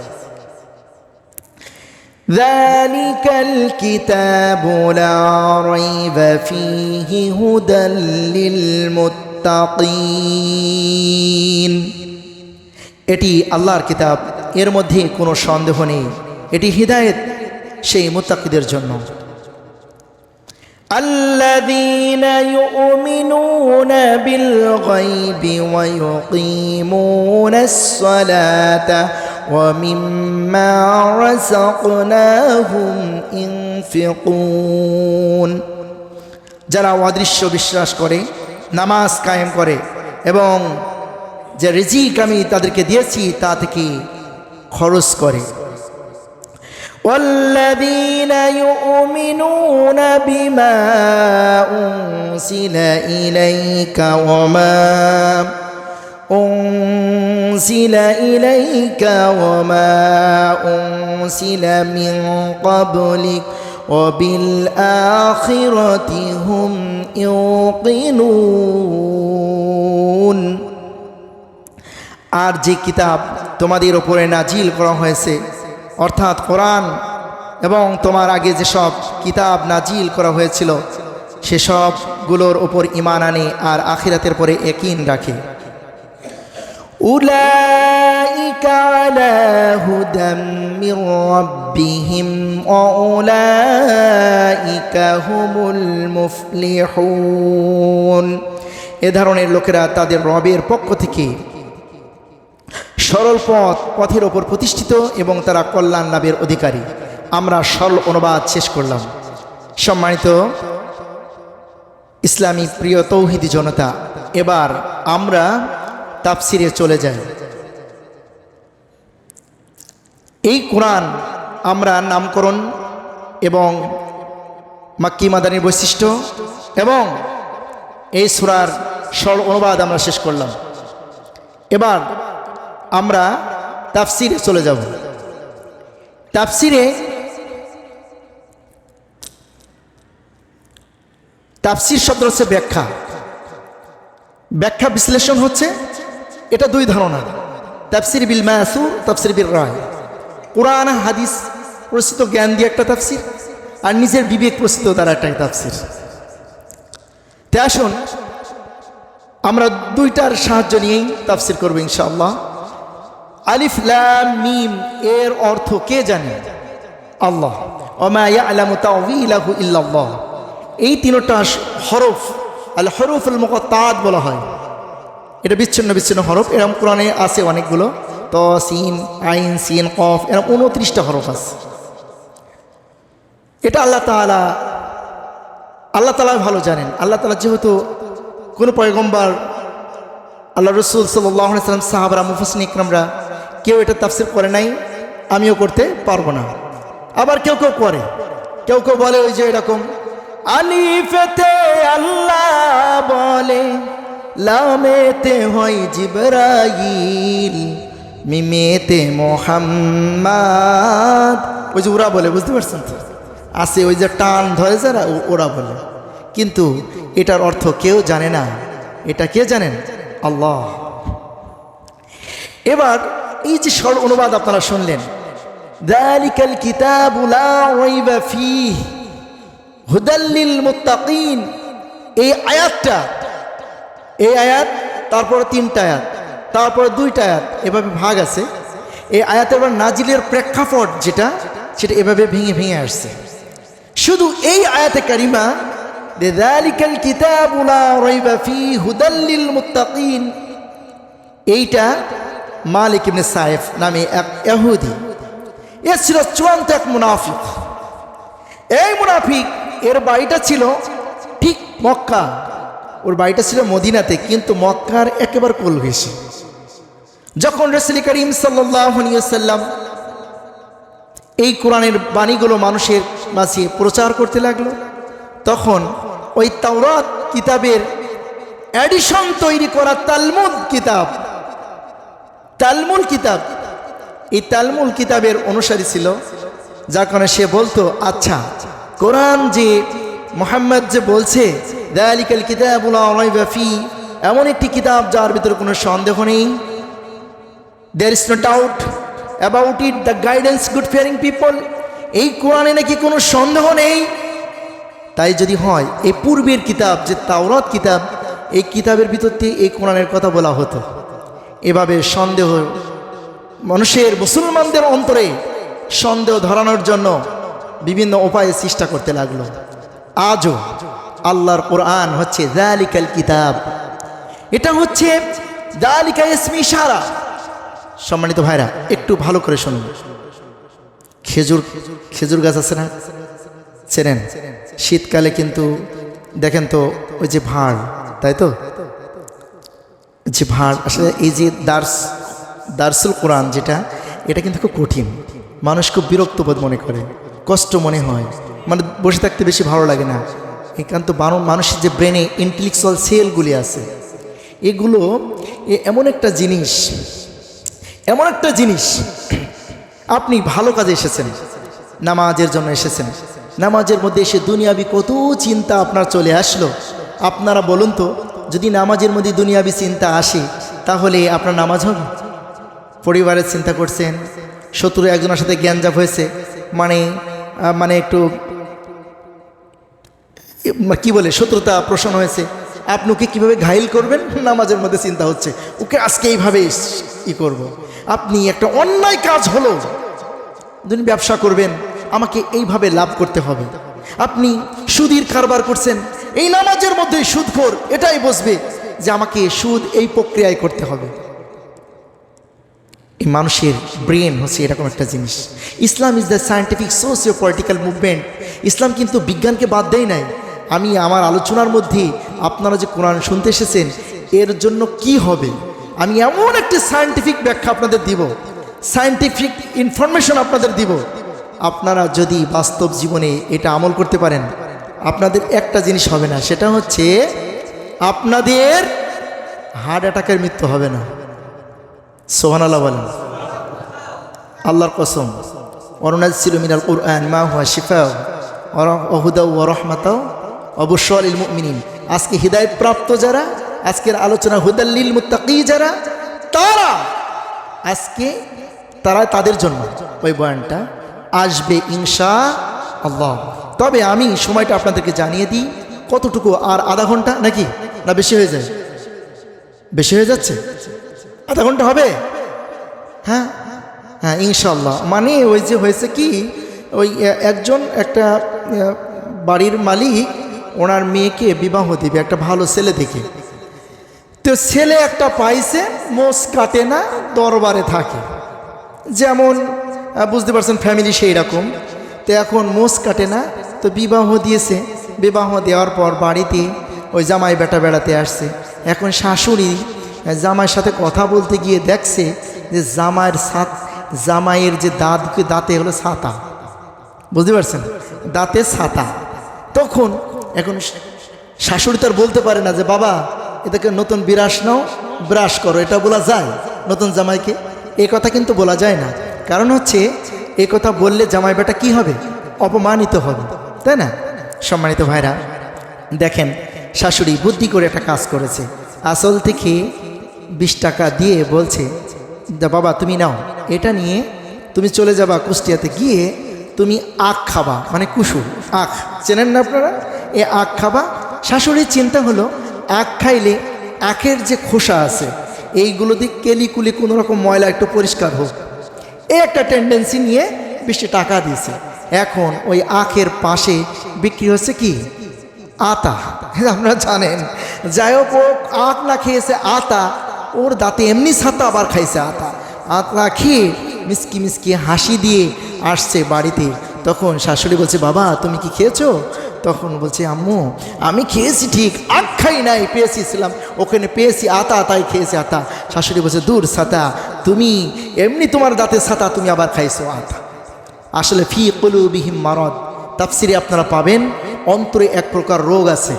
যালিকাল কিতাবু লা রাইবা ফীহি হুদাল লিল মুত্তাকিন। এটি আল্লাহর কিতাব, এর মধ্যে কোনো সন্দেহ নেই, এটি হিদায়াত সেই মুত্তাকিদের জন্য। আল্লাযীনা ইউমিনুনা বিল গায়বি ওয়া ইউকিমুনাস সালাতা ওয়া মিম্মা রাযাকনাহুম ইনফিকুন। যারা অদৃশ্য বিশ্বাস করে, নামাজ কায়েম করে এবং যে রিজিক আমি তাদেরকে দিয়েছি তা থেকে খরচ করে। والذين يؤمنون بما أنزل إليك وما أنزل من قبلك وبالآخرة هم يوقنون। আর যে কিতাব তোমাদের উপরে নাজিল করা হয়েছে, অর্থাৎ কোরআন, এবং তোমার আগে যেসব কিতাব নাজিল করা হয়েছিল সেসবগুলোর উপর ঈমান আনে আর আখিরাতের পরে ইয়াকিন রাখে। উলাইকা আলা হুদাম মির রাব্বিহিম ওয়া উলাইকা হুমুল মুফলিহুন। এ ধরনের লোকেরা তাদের রবের পক্ষ থেকে সরল পথের ওপর প্রতিষ্ঠিত এবং তারা কল্যাণ লাভের অধিকারী। আমরা সরল অনুবাদ শেষ করলাম। সম্মানিত ইসলামী প্রিয় তৌহিদি জনতা, এবার আমরা তাফসিরে চলে যাই। এই কোরআন আমরা নামকরণ এবং মাক্কি মাদানীর বৈশিষ্ট্য এবং এই সূরার সরল অনুবাদ আমরা শেষ করলাম। এবার আমরা তাফসিরে চলে যাব। তাফসির শব্দ হচ্ছে ব্যাখ্যা। ব্যাখ্যা বিশ্লেষণ হচ্ছে, এটা দুই ধরনের, তাফসির বিল মাসুর, তাফসির বিল রায়। কোরআন হাদিস প্রসিদ্ধ জ্ঞান দিয়ে একটা তাফসির, আর নিজের বিবেক প্রস্তুত তার একটা তাফসির। তে আসুন আমরা দুইটার সাহায্য নিয়েই তাফসির করব ইনশাআল্লাহ। আলিফ লাম মিম এর অর্থ কে জানে? আল্লাহ। ওমা ইয়ালামু তাওয়িলাহু ইল্লাল্লাহ। এই তিনটা হরফ আল হরুফুল মুকাত্তাআত বলা হয়। এটা বিচ্ছিন্ন বিচ্ছিন্ন হরফ, এরকম কোরআনে আছে অনেকগুলো। ত সিন আইন সিন কফ এরকম 29টা হরফ আছে। এটা আল্লাহ তাআলা ভালো জানেন। আল্লাহ তাআলা যেহেতু কোনো পয়গম্বর আল্লাহ রসুল সাল্লাল্লাহু আলাইহি ওয়াসাল্লাম সাহাবারা মুফাসসিরিন ইকরামরা কেউ এটা তাফসীর করে নাই, আমিও করতে পারবো না। আবার কেউ কেউ করে, কেউ কেউ বলে ওই যে এরকম আলিফেতে আল্লাহ বলে, লামেতে হয় জিবরাইল, মিমেতে মুহাম্মদ। ওই যে ওরা বলে, বুঝতে পারছেন তো? আছে ওই যে টান ধরে যারা, ওরা বলে। কিন্তু এটার অর্থ কেউ জানে না। এটা কে জানেন? আল্লাহ। এবার এই যে সরল অনুবাদ আপনারা শুনলেন, যালিকাল কিতাবু লা রাইবা ফীহি হুদাল লিল মুত্তাকিন, এই আয়াতটা, এই আয়াত, তারপর 3টা আয়াত, তারপর 2টা আয়াত, এভাবে ভাগ আছে। এই আয়াতের এবার নাজিলের প্রেক্ষাপট যেটা, সেটা এভাবে ভেঙে ভেঙে আসছে। শুধু এই আয়াতে কারিমা যালিকাল কিতাবু লা রাইবা ফীহি হুদাল লিল মুত্তাকিন, এইটা মালিক ইবনে সাইফ নামে এক ইহুদি, এ ছিল চূড়ান্ত এক মুনাফিক। এই মুনাফিক এর বাড়িটা ছিল ঠিক মক্কা, ওর বাড়িটা ছিল মদিনাতে, কিন্তু মক্কার একেবারে কোল ঘেঁষে। যখন রাসূল করিম সাল্লাল্লাহু আলাইহি ওয়াসাল্লাম এই কোরআনের বাণীগুলো মানুষের মাঝে প্রচার করতে লাগলো, তখন ওই তাওরাত কিতাবের এডিশন তৈরি করা তালমুদ কিতাব, এই তালমুদ কিতাবের অনুসারী ছিল। যার কারণে সে বলতো, আচ্ছা কোরআন যে মুহাম্মদ যে বলছে যালিকাল কিতাবু লা রাইবা ফীহি, এমন একটি কিতাব যার ভিতরে কোনো সন্দেহ নেই, there is no doubt about it, the guidance good fearing people, এই কোরআনে নাকি কোনো সন্দেহ নেই। তাই যদি হয় এই পূর্বের কিতাব যে তাওরাত কিতাব, এই কিতাবের ভিতর দিয়ে এই কোরআনের কথা বলা হতো। এভাবে সন্দেহ মানুষের, মুসলমানদের অন্তরে সন্দেহ ধরানোর জন্য বিভিন্ন উপায়ে চেষ্টা করতে লাগলো। আজও আল্লাহর কোরআন হচ্ছে যালিকাল কিতাব, এটা হচ্ছে যালিকা ইসমে ইশারা। সম্মানিত ভাইরা একটু ভালো করে শুনুন। খেজুর গাছ আছে না, চেনেন? শীতকালে কিন্তু দেখেন তো ওই যে ভাড়, তাই তো, যে ভাড় আসলে এই যে দারসুল কোরআন যেটা, এটা কিন্তু খুব কঠিন, মানুষ খুব বিরক্ত বোধ মনে করে, কষ্ট মনে হয়, মানে বসে থাকতে বেশি ভালো লাগে না। একান্ত মানুষের যে ব্রেনে ইন্টেলেকচুয়াল সেলগুলি আছে, এগুলো এমন একটা জিনিস, আপনি ভালো কাজে এসেছেন, নামাজের জন্য এসেছেন, নামাজের মধ্যে এসে দুনিয়াবি কত চিন্তা আপনার চলে আসলো। আপনারা বলুন তো, যদি নামাজের মধ্যে দুনিয়াবি চিন্তা আসে, তাহলে আপনার নামাজ হবে? পরিবারের চিন্তা করছেন, শত্রু একজনের সাথে জ্ঞানজাপ হয়েছে, মানে একটু কি বলে, শত্রুতা পোষণ হয়েছে, আপনি ওকে কীভাবে ঘাইল করবেন, নামাজের মধ্যে চিন্তা হচ্ছে, ওকে আজকে এইভাবে করব। আপনি একটা অন্যায় কাজ হলো, যদি ব্যবসা করবেন, আমাকে এইভাবে লাভ করতে হবে। আপনি সুদের কারবার করছেন, এই নামাজের মধ্যে সুদখোর এটাই বুঝবে যে আমাকে সুদ এই প্রক্রিয়ায় করতে হবে। এই মানুষের ব্রেন হচ্ছে এরকম একটা জিনিস। Islam is the scientific socio political movement. Islam কিন্তু বিজ্ঞানকে বাদ দেয় নাই। আমি আমার আলোচনার মধ্যে আপনারা যে কোরআন শুনতে এসেছেন, এর জন্য কি হবে, আমি এমন একটি সায়েন্টিফিক ব্যাখ্যা আপনাদের দিব, সায়েন্টিফিক ইনফরমেশন আপনাদের দিব। আপনারা যদি বাস্তব জীবনে এটা আমল করতে পারেন, আপনাদের একটা জিনিস হবে না, সেটা হচ্ছে আপনাদের হার্ট অ্যাটাকের মৃত্যু হবে না। সুবহানাল্লাহ বলেন। আল্লাহর কসম, ওয়ানুনাজ্জিলু মিনাল কুরআন মা হুয়া শিফাউ ওয়া হুদাও ওয়া রাহমাতাও ওয়া বুশরা লিল মুমিনিন। আজকে হিদায়াত প্রাপ্ত যারা, আজকের আলোচনা হুদাল লিল মুত্তাকি যারা, তারা তাদের জন্য ওই বয়ানটা আসবে ইনশাআল্লাহ। তবে আমি সময়টা আপনাদেরকে জানিয়ে দিই কতটুকু, আর আধা ঘন্টা নাকি, না বেশি হয়ে যায়? বেশি হয়ে যাচ্ছে? আধা ঘন্টা হবে? হ্যাঁ হ্যাঁ ইনশাল্লাহ। মানে ওই যে হয়েছে কি, ওই একজন একটা বাড়ির মালিক ওনার মেয়েকে বিবাহ দিবে একটা ভালো ছেলে দেখে। তো ছেলে একটা পাইছে, মোষ কাটে না, দরবারে থাকে, যেমন বুঝতে পারছেন ফ্যামিলি সেই রকম। তো এখন মোষ কাটে না, তো বিবাহ দিয়েছে। বিবাহ দেওয়ার পর বাড়িতে ওই জামাই বেটা বেড়াতে আসছে। এখন শাশুড়ি জামাইয়ের সাথে কথা বলতে গিয়ে দেখছে যে জামাইয়ের যে দাঁতে হলো ছাতা, বুঝতে পারছেন, দাঁতে ছাতা। তখন এখন শাশুড়ি তার বলতে পারে না যে বাবা এটাকে নতুন বিরাস নাও, ব্রাশ করো, এটা বলা যায় নতুন জামাইকে? এই কথা কিন্তু বলা যায় না। কারণ হচ্ছে এই কথা বললে জামাই বেটা কি হবে? অপমানিত হবে, তাই না? সম্মানিত ভাইরা, দেখেন শাশুড়ি বুদ্ধি করে একটা কাজ করেছে। আসল থেকে 20 টাকা দিয়ে বলছে, বাবা তুমি নাও, এটা নিয়ে তুমি চলে যাবা কুষ্টিয়াতে, গিয়ে তুমি আখ খাবা, মানে কুসুর আখ, চেনেন না আপনারা? এ আখ খাবা। শাশুড়ির চিন্তা হলো আখ খাইলে আখের যে খোসা আছে এইগুলো দিয়ে কেলিকুলি কোনো রকম ময়লা একটু পরিষ্কার হোক, এই একটা টেন্ডেন্সি নিয়ে 20 টাকা দিয়েছে। এখন ওই আখের পাশে বিক্রি হচ্ছে কি? আতা। আপনারা জানেন, যাই হোক ও আখ না খেয়েছে আতা, ওর দাঁতে এমনি ছাতা, আবার খাইছে আতা। আতা খেয়ে মিসকি মিসকি হাসি দিয়ে আসছে বাড়িতে। তখন শাশুড়ি বলছে, বাবা তুমি কি খেয়েছো? তখন বলছে, আম্মু আমি খেয়েছি ঠিক, আখ খাই নাই, পেয়েছিলাম ওখানে, পেয়েছি আতা, তাই খেয়েছি আতা। শাশুড়ি বলছে, দূর ছাতা, তুমি এমনি তোমার দাঁতে ছাতা, তুমি আবার খাইছো আতা। আসলে ফি কুলুবিহিম মারাদ, তাফসিরে আপনারা পাবেন অন্তরে এক প্রকার রোগ আছে।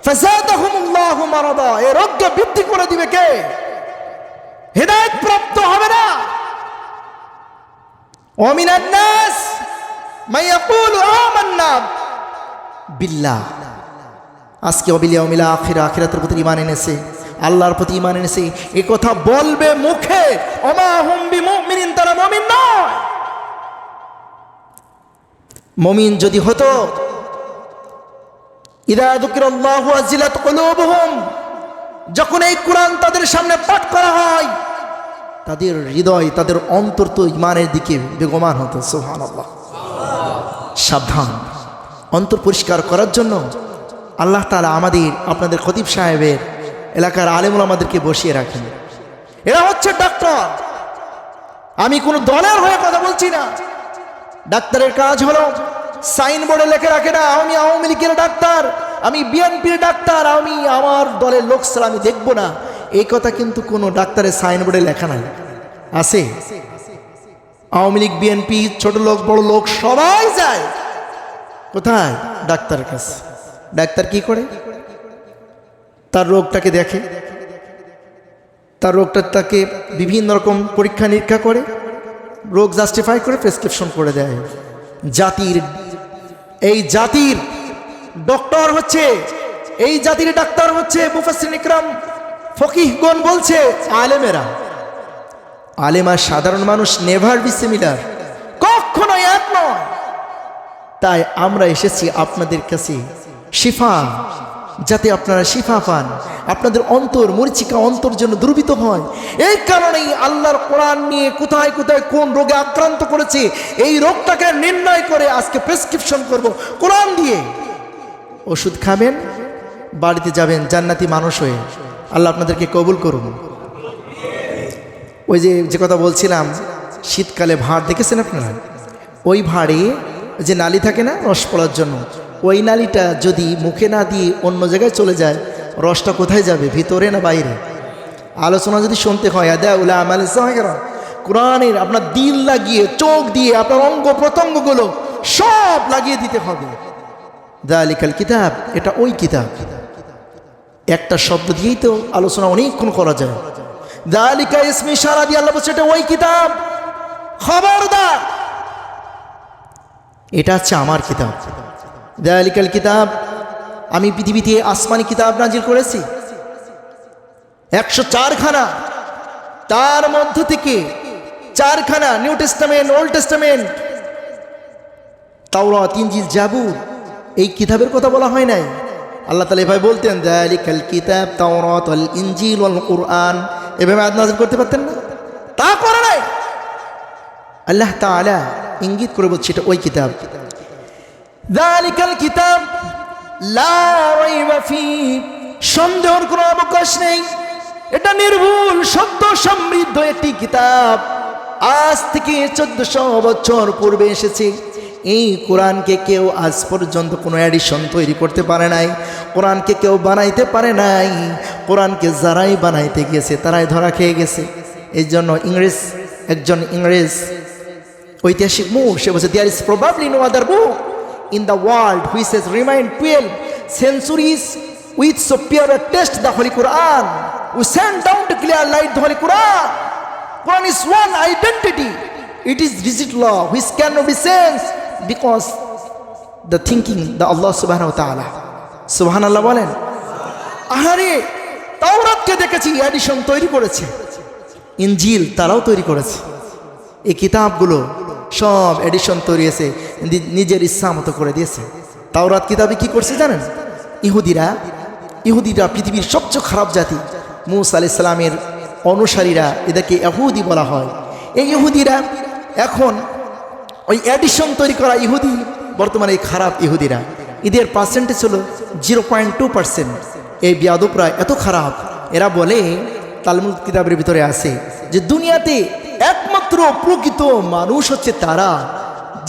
ফাযাদাহুমুল্লাহু মারাদা, এই রোগকে বৃদ্ধি করে দিবে কে? হেদায়েত প্রাপ্ত হবে না। ওয়া মিনান নাস মান ইয়াকুলু আমান্না বিল্লাহ, আজকে ওয়াবিল ইয়াউমিল আখির, আখিরাতের প্রতি ঈমান এনেছে, আল্লাহর প্রতি ঈমান এনেছে, এই কথা বলবে মুখে, ওমা হুম বিমুমিনিন, তারা মুমিন নয়। মুমিন যদি হতো, ইযা যুকিরাল্লাহু ওয়াজিলাত কুলুবুহুম, যখন এই কোরআন তাদের সামনে পাঠ করা হয় তাদের হৃদয়, তাদের অন্তর তো ঈমানের দিকে বেগমান হতো। সুবহানাল্লাহ। সাবধান, অন্তর পরিষ্কার করার জন্য আল্লাহ তাআলা আমাদের, আপনাদের খতিব সাহেবের এলাকার আলেম ওলামাদেরকে বসিয়ে রাখেন। এরা হচ্ছে ডাক্তার। আমি কোনো দলের হয়ে কথা বলছি না। ডাক্তারের কাজ হলো সাইনবোর্ডে লেখে রাখে না আমি আওয়ামী লীগের ডাক্তার, আমি বিএনপির ডাক্তার, আমি আমার দলের লোক ছাড়া আমি দেখবো না, এই কথা কিন্তু কোনো ডাক্তারের সাইনবোর্ডে লেখা নাই। আছে? আওয়ামী লীগ, বিএনপি, ছোট লোক বড় লোক সবাই যায় কোথায়? ডাক্তারের কাছে। ডাক্তার কি করে? তার রোগটাকে দেখে, তার রোগটা তাকে বিভিন্ন রকম পরীক্ষা নিরীক্ষা করে, রোগ জাস্টিফাই করে প্রেসক্রিপশন করে দেয়। এই জাতির ডক্টর হচ্ছে, এই জাতির ডাক্তার হচ্ছে মুফাসসিরিন ইকরাম, ফকিহগণ বলছে আলেমেরা। আলেম আর সাধারণ মানুষ নেভার বি সিমিলার, কখনো এক নয়। তাই আমরা এসেছি আপনাদের কাছে শিফা, যাতে আপনারা শিফা পান, আপনাদের অন্তর মরিচিকা অন্তর যেন দুর্বৃত হয়। এই কারণেই আল্লাহর কোরআন নিয়ে কোথায় কোথায় কোন রোগে আক্রান্ত করেছে এই রোগটাকে নির্ণয় করে আজকে প্রেসক্রিপশন করব কোরআন দিয়ে। ওষুধ খাবেন, বাড়িতে যাবেন জান্নাতি মানুষ হয়ে। আল্লাহ আপনাদেরকে কবুল করুন। ওই যে কথা বলছিলাম, শীতকালে ভাঁড় দেখেছেন আপনারা? ওই ভাঁড়ে যে নালি থাকে না রস পড়ার জন্য, ওই নালিটা যদি মুখে না দিয়ে অন্য জায়গায় চলে যায়, রসটা কোথায় যাবে? ভিতরে না বাইরে? আলোচনা যদি শুনতে হয় কোরআনের আপনার দিল লাগিয়ে, চোখ দিয়ে, আপনার অঙ্গ প্রত্যঙ্গগুলো সব লাগিয়ে দিতে হবে। যালিকাল কিতাব, এটা ওই কিতাব। একটা শব্দ দিয়েই তো আলোচনা অনেকক্ষণ করা যায়। যালিকা ইসমি ইশারা দিয়ে আল্লাহ বলছে এটা ওই কিতাব, খবরদার এটা হচ্ছে আমার কিতাব। যালিকাল কিতাব, আমি পৃথিবীতে আসমানি কিতাব নাজিল করেছি 104 খানা, তার মধ্য থেকে 4 খানা নিউ টেস্টামেন্ট, ওল্ড টেস্টামেন্ট, তাওরাত, ইনজিল, জাবুর, এই কিতাবের কথা বলা হয় নাই। আল্লাহ তাআলা এভাবে বলতেন যালিকাল কিতাব তাওরাত ওয়াল ইনজিল ওয়াল কুরআন, এভাবে আয়াত নাযিল করতে পারতেন না, তা করে নাই। আল্লাহ তাআলা ইঙ্গিত করে বলছে এটা ওই কিতাব। যালিকাল কিতাব লা রাইবা ফি, সন্দেহের কোনো অবকাশ নেই, এটা নির্ভুল সত্য সমৃদ্ধ একটি কিতাব। আজ থেকে 1400 বছর পূর্বে এসেছে। এই কোরআনকে কেউ আজ পর্যন্ত কোনো এডিশন তৈরি করতে পারে নাই, কোরআনকে কেউ বানাইতে পারে নাই। কোরআনকে যারাই বানাইতে গেছে তারাই ধরা খেয়ে গেছে। এই জন্য একজন ইংরেজ ঐতিহাসিক মুখ, সে বলছে there is probably no other book in the world which has remained 12 centuries with superior test the Holy Quran. We send down to clear light the Holy Quran. Quran is one identity. It is rigid law which cannot be changed because the thinking the Allah subhanahu wa ta'ala. Subhanallah বলেন। আহারে, তাওরাতকে দেখেছি addition তৈরি করেছে, ইনজিল তারাও তৈরি করেছে। এই কিতাবগুলো সব এডিশন তৈরি হয়েছে, নিজের ইচ্ছা মতো করে দিয়েছে। তাওরাত কিতাবে কি করছে জানেন? ইহুদিরা পৃথিবীর সবচেয়ে খারাপ জাতি। মূসা আলাইহিস সালামের অনুসারীরা, এদেরকে ইহুদি বলা হয়। এই ইহুদিরা এখন ওই এডিশন তৈরি করা ইহুদি, বর্তমানে এই খারাপ ইহুদিরা, এদের পার্সেন্টেজ হলো 0.2%। এই বিয়াদবরা এত খারাপ, এরা বলে তালমুদ কিতাবের ভিতরে আছে যে দুনিয়াতে একমাত্র প্রকৃত মানুষ হচ্ছে তারা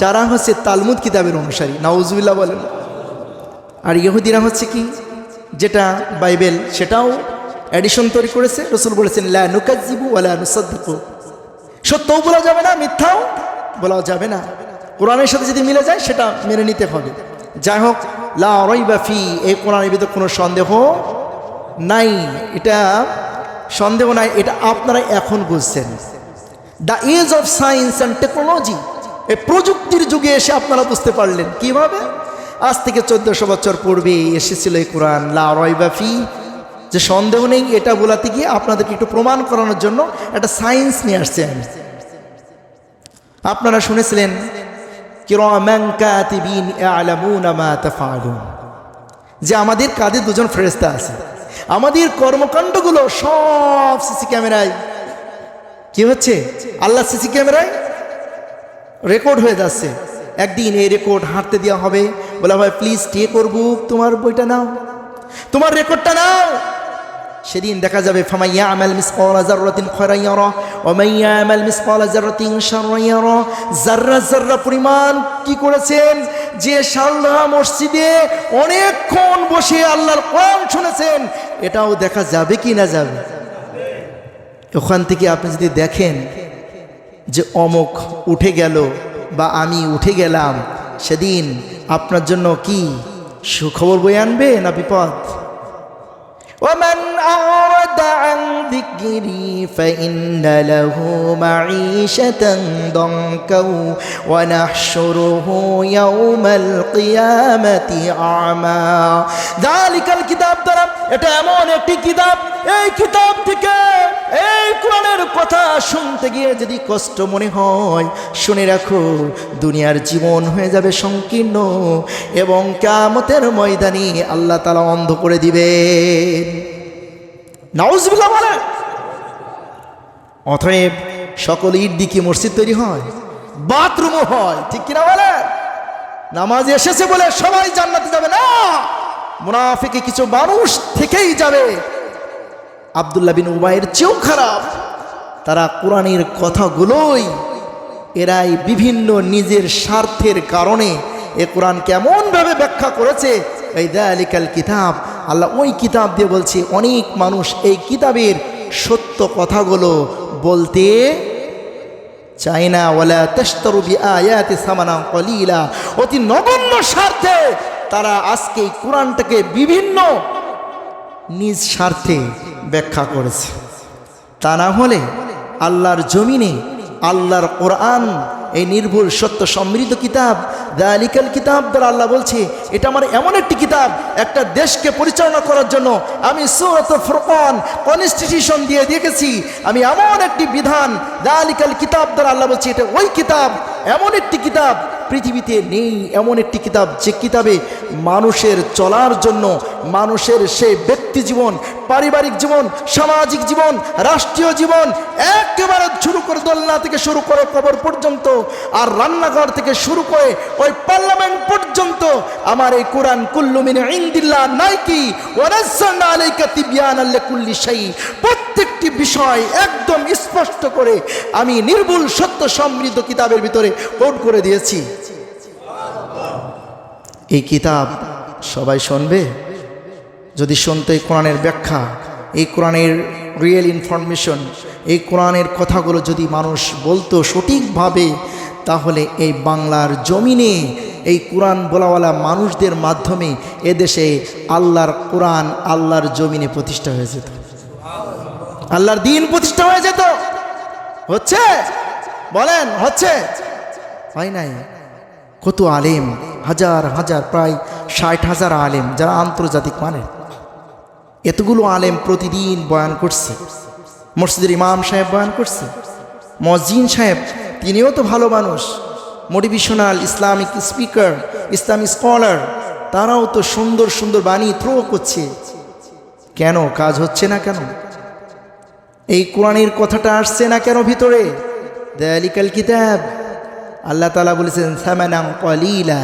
যারা হচ্ছে তালমুদ কিতাবের অনুসারী। নাউজুবিল্লাহ বলেন। আর ইহুদিরা হচ্ছে কি, যেটা বাইবেল সেটাও এডিশন তৈরি করেছে। রাসূল বলেছেন লা নুকাজ্জিবু ওয়া লা নুসাদ্দিকু, সত্যও বলা যাবে না, মিথ্যাও বলা যাবে না। কোরআনের সাথে যদি মিলে যায় সেটা মেনে নিতে হবে। যাই হোক, লা রাইবা ফি, এই কোরআনের ভিতরে কোনো সন্দেহ নাই, এটা সন্দেহ নাই, এটা আপনারা এখন বুঝছেন। The age of science and technology, এই প্রযুক্তির যুগে এসে আপনারা বুঝতে পারলেন কিভাবে। আজ থেকে 1400 বছর পূর্বে এসেছিল এই কোরআন, লা রাইবা ফি, যে সন্দেহ নেই, এটা বলাতে গিয়ে আপনাদেরকে একটু প্রমাণ করানোর জন্য একটা সায়েন্স নিয়ে আসছেন। আপনারা শুনেছিলেন কিরামান কাতিবিন ইয়ালামুনা মা তাফআলুন, যে আমাদের কাঁধে দুজন ফেরেশতা আছে, আমাদের কর্মকাণ্ডগুলো সব সিসি ক্যামেরায় কি হচ্ছে, আল্লাহ সিসি ক্যামেরায় রেকর্ড হয়ে যাচ্ছে। একদিন এই রেকর্ড হাঁটতে দেওয়া হবে, বলা হয় প্লিজ টে করবো, তোমার বইটা নাও, তোমার রেকর্ডটা নাও। সেদিন দেখা যাবে ফামাইয়া আমাল মিসকালা যাররাতিন খায়রান ইয়ারা ওয়া মাইয়া আমাল মিসকালা যাররাতিন শাররান ইয়ারা, যাররা যাররা পরিমাণ কি করেছেন, যে সাল্লাহ মসজিদে অনেকক্ষণ বসে আল্লাহর কোরআন শুনেছেন, এটাও দেখা যাবে কি না যাবে। ওখান থেকে আপনি যদি দেখেন যে অমুক উঠে গেল বা আমি উঠে গেলাম, সেদিন আপনার জন্য কি সুখবর বয়ে আনবে না বিপদ? ومن أعرض عن ذكري فإن له معيشة ضنكا ونحشره يوم القيامة أعمى ذلك الكتاب দ্বারা, এটা এমন একটি কিতাব, এই কিতাব থেকে এই কোরআনের কথা শুনতে গিয়ে যদি কষ্ট মনে হয়, শুনে রাখো দুনিয়ার জীবন হয়ে যাবে সংকীর্ণ এবং কিয়ামতের ময়দানে আল্লাহ তাআলা অন্ধ করে দিবেন। নাউজুবিল্লাহ বলে। অতএব সকল ঈদ দিকে মসজিদ তৈরি হয়, বাথরুমও হয়, ঠিক কিনা বলে? নামাজ এসেছে বলে সবাই জান্নাতে যাবে না, মুনাফিকে কিছু মানুষ থেকেই যাবে। আব্দুল্লাহ বিন উবাইয়ের চেয়েও খারাপ, তারা কোরআনের কথাগুলোই এরাই বিভিন্ন নিজের স্বার্থের কারণে এ কোরআন কেমনভাবে ব্যাখ্যা করেছে। এই যালিকাল কিতাব, আল্লাহ ওই কিতাব দিয়ে বলছে, অনেক মানুষ এই কিতাবের সত্য কথাগুলো বলতে চায় না। ওয়ালা তাশতারু বিআয়াতি সামানান কলিলা, অতি নগণ্য স্বার্থে তারা আজকে এই কোরআনটাকে বিভিন্ন নিজ স্বার্থে ব্যাখ্যা করেছে। তা না হলে আল্লাহর জমিনে আল্লাহর কোরআন, এই নির্ভুল সত্য সমৃদ্ধ কিতাব, যালিকাল কিতাব দ্বারা আল্লাহ বলছে এটা আমার এমন একটি কিতাব, একটা দেশকে পরিচালনা করার জন্য আমি সূরাতুল ফুরকান কনস্টিটিউশন দিয়ে দিয়েছি, আমি এমন একটি বিধান, যালিকাল কিতাব দ্বারা আল্লাহ বলছে এটা ওই কিতাব, এমন একটি কিতাব পৃথিবীতে নেই এমন একটি কিতাব যে কিতাবে মানুষের চলার জন্য, মানুষের সে ব্যক্তি জীবন, পারিবারিক জীবন, সামাজিক জীবন, রাষ্ট্রীয় জীবন, একেবারে শুরু করে দোলনা থেকে শুরু করে কবর পর্যন্ত, আর রান্নাঘর থেকে শুরু করে ওই পার্লামেন্ট পর্যন্ত আমার এই কোরআন কুল্লু মিন ইনদিল্লাহ নাইকি ওয়া নাযালনা আলাইকা তিবয়ানাল লিকুল্লি শাই, প্রত্যেকটি বিষয় একদম স্পষ্ট করে আমি নির্ভুল সত্য সমৃদ্ধ কিতাবের ভিতরে কোড করে দিয়েছি। এই কিতাব সবাই শুনবে? যদি শুনতে কোরআনের ব্যাখ্যা, এই কোরআনের রিয়েল ইনফরমেশন, এই কোরআনের কথাগুলো যদি মানুষ বলতো সঠিকভাবে, তাহলে এই বাংলার জমিনে এই কোরআন বলাওয়ালা মানুষদের মাধ্যমে এদেশে আল্লাহর কোরআন আল্লাহর জমিনে প্রতিষ্ঠা হয়ে যেত, আল্লাহর দ্বীন প্রতিষ্ঠা হয়ে যেত। হচ্ছে? বলেন হচ্ছে? হয় নাই? কত আলেম, হাজার হাজার, প্রায় 60,000 আলেম যারা আন্তর্জাতিক মানের, এতগুলো আলেম প্রতিদিন বয়ান করছে। মসজিদের ইমাম সাহেব বয়ান করছে, মসজিদ সাহেব তিনিও তো ভালো মানুষ, motivational Islamic speaker, Islamic scholar, তারাও তো সুন্দর সুন্দর বাণী থ্রো করছে। কেন কাজ হচ্ছে না? কেন এই কোরআনের কথাটা আসছে না কেন ভিতরে? যালিকাল কিতাব, আল্লাহ তাআলা বলেছেন সামানান কলিলা,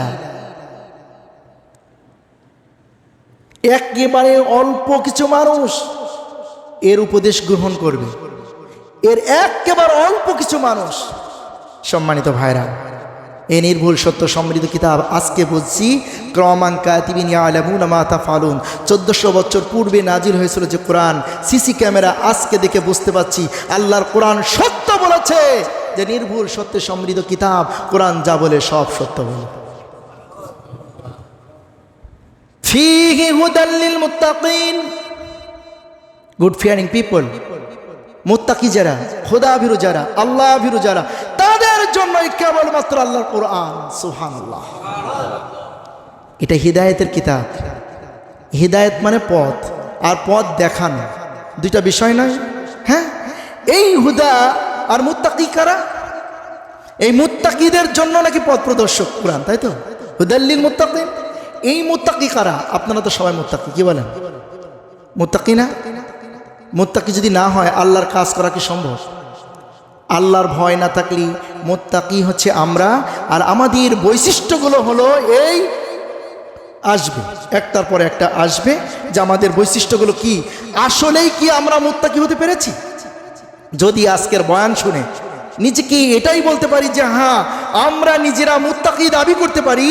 একেবারে অল্প কিছু মানুষ এর উপদেশ গ্রহণ করবে, এর একেবারে অল্প কিছু মানুষ। সম্মানিত ভাইরা, এই নির্ভুল সত্য সমৃদ্ধ কিতাব আজকে বলছি ক্রমান কাতিবিন ইয়ালামুনা মা তাফআলুন, 1400 বছর পূর্বে নাজিল হয়েছিল যে কোরআন, সিসি ক্যামেরা আজকে দেখে বুঝতে পারছি আল্লাহর কোরআন সত্য বলেছে, যে নির্ভুল সত্য সমৃদ্ধ কিতাব কোরআন যা বলে সব সত্য বলে। ফীহি হুদাল লিল মুত্তাকিন, গুড ফিয়ারিং পিপল, মুত্তাকি যারা, খোদাভীরু যারা, আল্লাহভীরু যারা, তাদের জন্যই কেবলমাত্র আল্লাহর কোরআন। সুবহানাল্লাহ। এটা হিদায়াতের কিতাব। হিদায়াত মানে পথ, আর পথ দেখানো দুইটা বিষয় নয়। হ্যাঁ, এই হুদা আর মুত্তাকি কারা? এই মুত্তাকিদের জন্য নাকি পথ প্রদর্শক কোরআন, তাই তো? হুদাল্লিল মুত্তাকিন, এই মুত্তাকি কারা? আপনারা তো সবাই মুত্তাকি, কি বলেন? মুত্তাকি না? মুত্তাকি যদি না হয় আল্লাহর কাজ করা কি সম্ভব? আল্লাহর ভয় না থাকলে মুত্তাকি হচ্ছে আমরা, আর আমাদের বৈশিষ্ট্যগুলো হলো এই আসবে, একটার পর একটা আসবে, যে আমাদের বৈশিষ্ট্যগুলো কি, আসলেই কি আমরা মুত্তাকি হতে পেরেছি? যদি আজকের বয়ান শুনে নিজেকে এটাই বলতে পারি যে হ্যাঁ আমরা নিজেরা মুত্তাকি দাবি করতে পারি,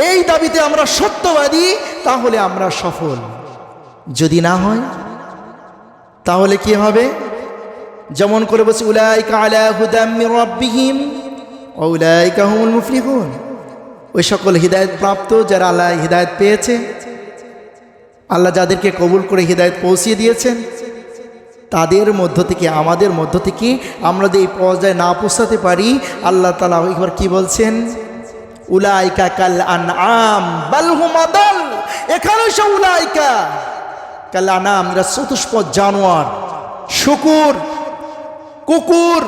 এই দাবিতে আমরা সত্যবাদী, তাহলে আমরা সফল। যদি না হয় তাহলে কি হবে? যেমন করে বলছি উলাইকা আলা হুদাম মির রাব্বিহিম ওয়া উলাইকা হুমুল মুফলিহুন, ওই সকল হিদায়াত প্রাপ্ত যারা আল্লাহ হিদায়াত পেয়েছে, আল্লাহ যাদেরকে কবুল করে হিদায়াত পৌঁছিয়ে দিয়েছেন, তাদের মধ্য থেকে, আমাদের মধ্য থেকে আমরা যদি এই পর্যায়ে না পৌঁছাতে পারি, আল্লাহ তাআলা একবার কি বলছেন? উলাইকা কাল আনআম বাল হুম আদাল, এখানে সে উলাইকা কাল আনআম, এরা চতুষ্পদ জানোয়ার, শুকুর, কুকুর,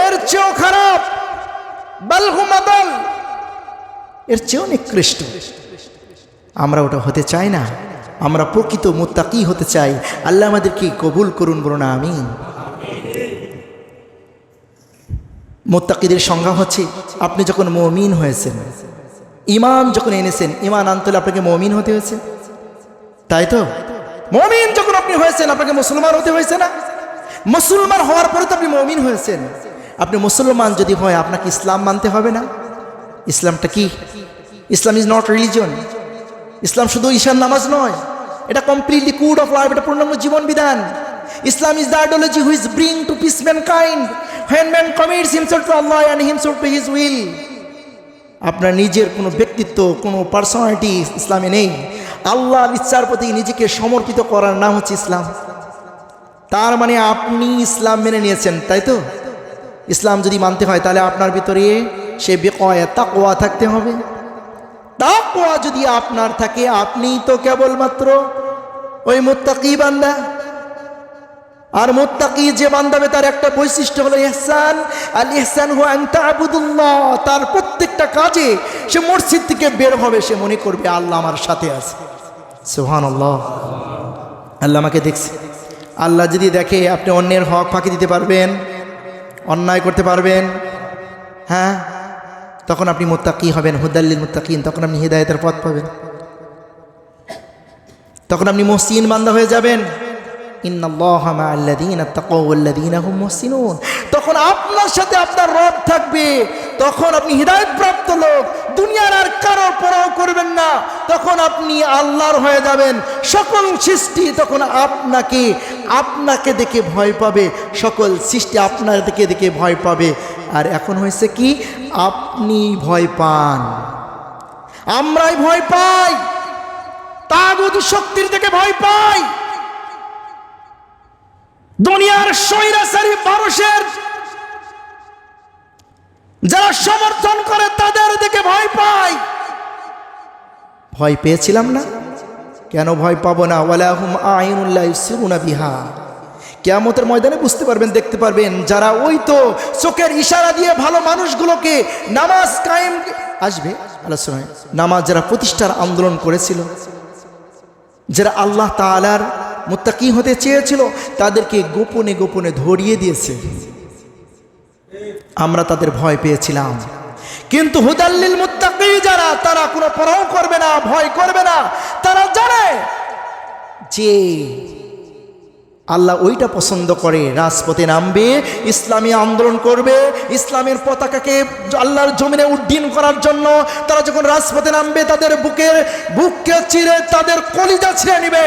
এর চেয়েও খারাপ, বাল হুম আদাল, এর চেয়েও নিকৃষ্ট। আমরা ওটা হতে চাই না, আমরা প্রকৃত মুত্তাকি হতে চাই। আল্লাহ আমাদেরকে কবুল করুন, বলুন আমিন। মুত্তাকিদের সংজ্ঞা হচ্ছে আপনি যখন মুমিন হয়েছেন, ঈমান যখন এনেছেন, ঈমান আনতে হলে আপনাকে মুমিন হতে হয়েছে, তাই তো? মুমিন যখন আপনি হয়েছেন আপনাকে মুসলমান হতে হয়েছে না? মুসলমান হওয়ার পরে তো আপনি মুমিন হয়েছেন। আপনি মুসলমান যদি হয় আপনাকে ইসলাম মানতে হবে না? ইসলামটা কি? ইসলাম ইজ নট রিলিজন। ইসলাম শুধু ঈশান নামাজ নয়, এটা কমপ্লিটলি কোড অফ লাইফ, এটা পূর্ণাঙ্গ জীবন বিধান। Islam is the ideology which bring to peace mankind when man commits himself to Allah and himself to his will. আপনার নিজের কোনো ব্যক্তিত্ব, কোনো পার্সোনালিটি ইসলামে নেই। আল্লাহর ইচ্ছার প্রতি নিজেকে সমর্পিত করার নাম হচ্ছে ইসলাম। তার মানে আপনি ইসলাম মেনে নিয়েছেন, তাই তো? ইসলাম যদি মানতে হয় তাহলে আপনার ভিতরে সে বেকওয়া তাকওয়া থাকতে হবে। তাকওয়া যদি আপনার থাকে, আপনি তো কেবলমাত্র ওই মুত্তাকি বান্দা। আর মুত্তাকি যে বান্দা হবে তার একটা বৈশিষ্ট্য হলো ইহসান। আল ইহসান হুয়া আন তা'বুদুল্লাহ। তার প্রত্যেকটা কাজে সে মসজিদ থেকে বের হবে, সে মনে করবে আল্লাহ আমার সাথে আছে। সুবহানাল্লাহ। আল্লাহ আমাকে দেখছে। আল্লাহ যদি দেখে আপনি অন্যের হক ফাঁকি দিতে পারবেন, অন্যায় করতে পারবেন, হ্যাঁ, তখন আপনি মুত্তাকি হবেন, হুদাল্লিল মুত্তাকিন। তখন আপনি হিদায়াতের পথ পাবেন, তখন আপনি মুহসিন বান্দা হয়ে যাবেন। ইন্নাল্লাহা মা'আল্লাযীনা তাকাউ ওয়াল্লাযীনা হুম মুহসিনুন। তখন আপনার সাথে আপনার রব থাকবে, তখন আপনি হিদায়াত প্রাপ্ত লোক। দুনিয়ার আর কারো পরোয়া করবেন না, তখন আপনি আল্লাহর হয়ে যাবেন। সকল সৃষ্টি তখন আপনাকে দেখে ভয় পাবে, সকল সৃষ্টি আপনার দেখে ভয় পাবে। আর এখন হয়েছে কি, আপনি ভয় পান, আমরাই ভয় পাই, তাগুত শক্তির থেকে ভয় পাই, দুনিয়ার স্বৈরাচারী মানুষের যারা সমর্থন করে তাদের দিকে ভয় পাই। ভয় পেয়েছিলাম না, কেন ভয় পাবো না? ওয়ালাহুম আ'ইনুন লা ইউসিরুনা বিহা। কিয়ামতের ময়দানে বুঝতে পারবেন, দেখতে পারবেন যারা ওই তো চোখের ইশারা দিয়ে ভালো মানুষগুলোকে নামাজ কায়েম আসবে আলোচনায়, নামাজ যারা প্রতিষ্ঠার আন্দোলন করেছিল, যারা আল্লাহ তাআলার মুত্তাকি হতে চেয়েছিল, তাদেরকে গোপনে গোপনে ধরিয়ে দিয়েছে। আমরা তাদের ভয় পেয়েছিলাম। কিন্তু হুদাল্লিল মুত্তাকি যারা, তারা কোনো পরোয়া করবে না, ভয় করবে না। তারা জানে যে আল্লাহ ওইটা পছন্দ করে, রাজপথে নামবে, ইসলামী আন্দোলন করবে, ইসলামের পতাকাকে আল্লাহর জমিনে উড্ডীন করার জন্য। তারা যখন রাজপথে নামবে, তাদের বুককে চিরে তাদের কলিজা ছিঁড়ে নিবে।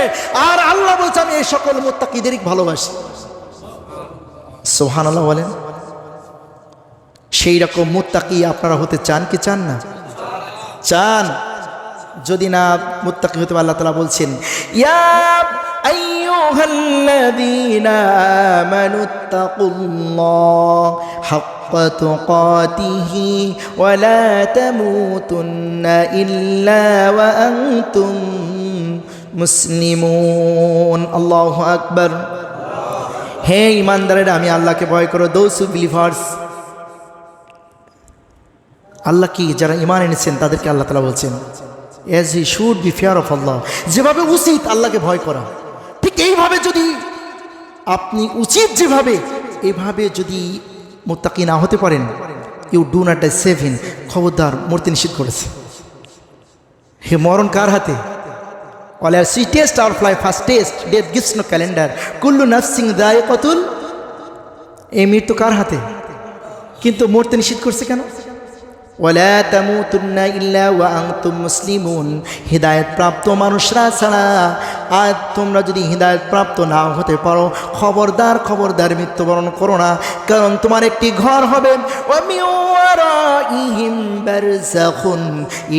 আর আল্লাহ বলছে আমি এই সকল মুত্তাকিদেরই ভালোবাসি। সুবহানাল্লাহ বলেন। সেই রকম মুত্তাকি আপনারা হতে চান কি চান না? চান। যদি না মুত্তাকি হতে, আল্লাহ তাআলা বলছেন ইয়া আইয়ুহাল্লাযীনা আমানুত্তাকুল্লাহ হাক্কা তুকাতিহি ওয়া লা তামুতুন্না ইল্লা ওয়া আনতুম মুসলিমুন। আল্লাহু আকবার। হে ঈমানদারেরা, আমি আল্লাহকে ভয় করো। Those who believers. আল্লাহ কি, যারা ঈমান এনেছেন তাদেরকে আল্লাহ তাআলা বলছেন as he should be fear of Allah। যেভাবে উচিত আল্লাহকে ভয় করা, ঠিক এইভাবে যদি আপনি উচিত যেভাবে, এইভাবে যদি মুত্তাকি না হতে পারেন, you do not save him. খবরদার, মরতে নিষেধ করেছে। হে মরণ কার হাতে? ওয়ালা সি টেস্ট আওয়ার ফ্লাই first test, death gives no calendar, কুল্লু নাফসিন যায়িকাতুল। এই মৃত্যু কার হাতে? কিন্তু মরতে নিষেধ করছে কেন? ওয়ালা তামুতুন্না ইল্লা ওয়া আনতুম মুসলিমুন। হিদায়াত প্রাপ্ত মানুষরা ছাড়া আর তোমরা যদি হিদায়াত প্রাপ্ত না হতে পারো, খবরদার মৃত্যুবরণ করো না। কারণ তোমার একটি ঘর হবে, ওয়া মিন ওয়ারাইহিম বারযাখুন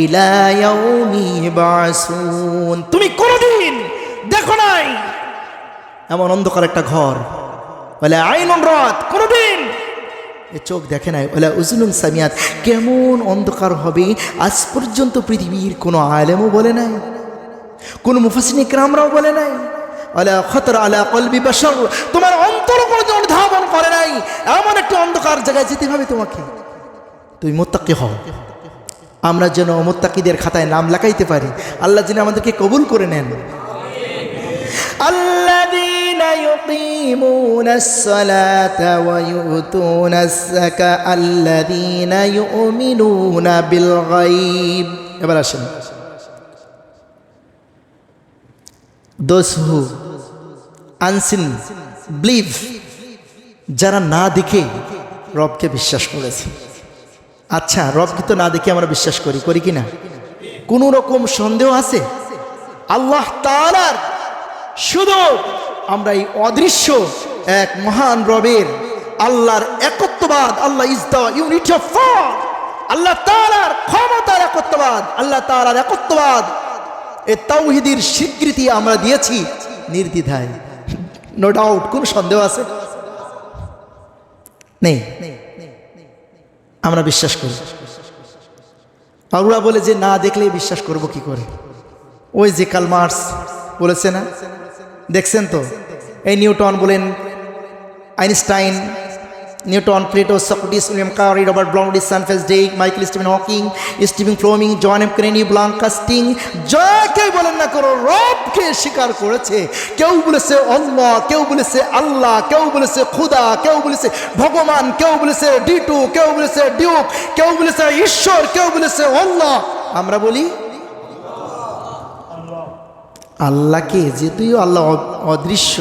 ইলা ইয়াউমি ইউবআসুন। তুমি কোনদিন দেখো নাই এমন অন্ধকার একটা ঘর। ওয়ালা আইনুন রাত, কোনদিন এ চোখ দেখে নাই। ওলা উজুনুন সামিয়াত, কেমন অন্ধকার হবে আজ পর্যন্ত পৃথিবীর কোনো আলেমও বলে নাই, কোনো মুফাসসিরিন ইকরামরাও বলে নাই। ওলা খতর আলা কলবি বাশার, তোমার অন্তর কোনো অনুধাবন করে নাই। এমন একটা অন্ধকার জায়গায় যেতে হবে তোমাকে। তুমি মুত্তাকি হও, আমরা যেন মুত্তাকিদের খাতায় নাম লেখাইতে পারি। আল্লাহ যেন আমাদেরকে কবুল করে নেন। আল্লাযীনা ইউকিমুনাস সালাতা ওয়া ইউতুনাস যাকাতা আল্লাযীনা ইউমিনুনা বিল গায়ব। এবার আসেন, দোজ হু আনসিন বিলিভ, যারা না দেখে রবকে বিশ্বাস করেছে। আচ্ছা, রবকে তো না দেখে আমরা বিশ্বাস করি কি না? কোনো রকম সন্দেহ আছে? আল্লাহ তাআলার শুধু আমরা এই অদৃশ্য এক মহান রবের, আল্লাহর একত্ববাদ, Allah is the unity of God, আল্লাহ তাআলার ক্ষমতার একত্ববাদ, আল্লাহ তাআলার একত্ববাদ, এই তাওহীদের স্বীকৃতি আমরা দিয়েছি নির্দ্বিধায়। No doubt. কোন সন্দেহ আছে? নেই। আমরা বিশ্বাস করি। ওরা বলে যে না দেখলে বিশ্বাস করব কি করে? ওই যে কার্ল মার্কস বলেছে না, দেখছেন তো? এই নিউটন বলেন, Einstein, Newton, Plato, Socrates, William Carey, Robert Browning, সানফেস ডেক, Michael Steven Hawking, Steven Fleming, John F Kennedy, ব্লাঙ্কা স্টিং, যাকে বলেন না করো রবকে স্বীকার করেছে। কেউ বলেছে আল্লাহ, কেউ বলেছে আল্লাহ, কেউ বলেছে খুদা, কেউ বলেছে ভগবান, কেউ বলেছে ডিটু, কেউ বলেছে ডিউক, কেউ বলেছে ঈশ্বর, কেউ বলেছে আল্লাহ। আমরা বলি আল্লাহকে, যেহেতু আল্লাহ অদৃশ্য,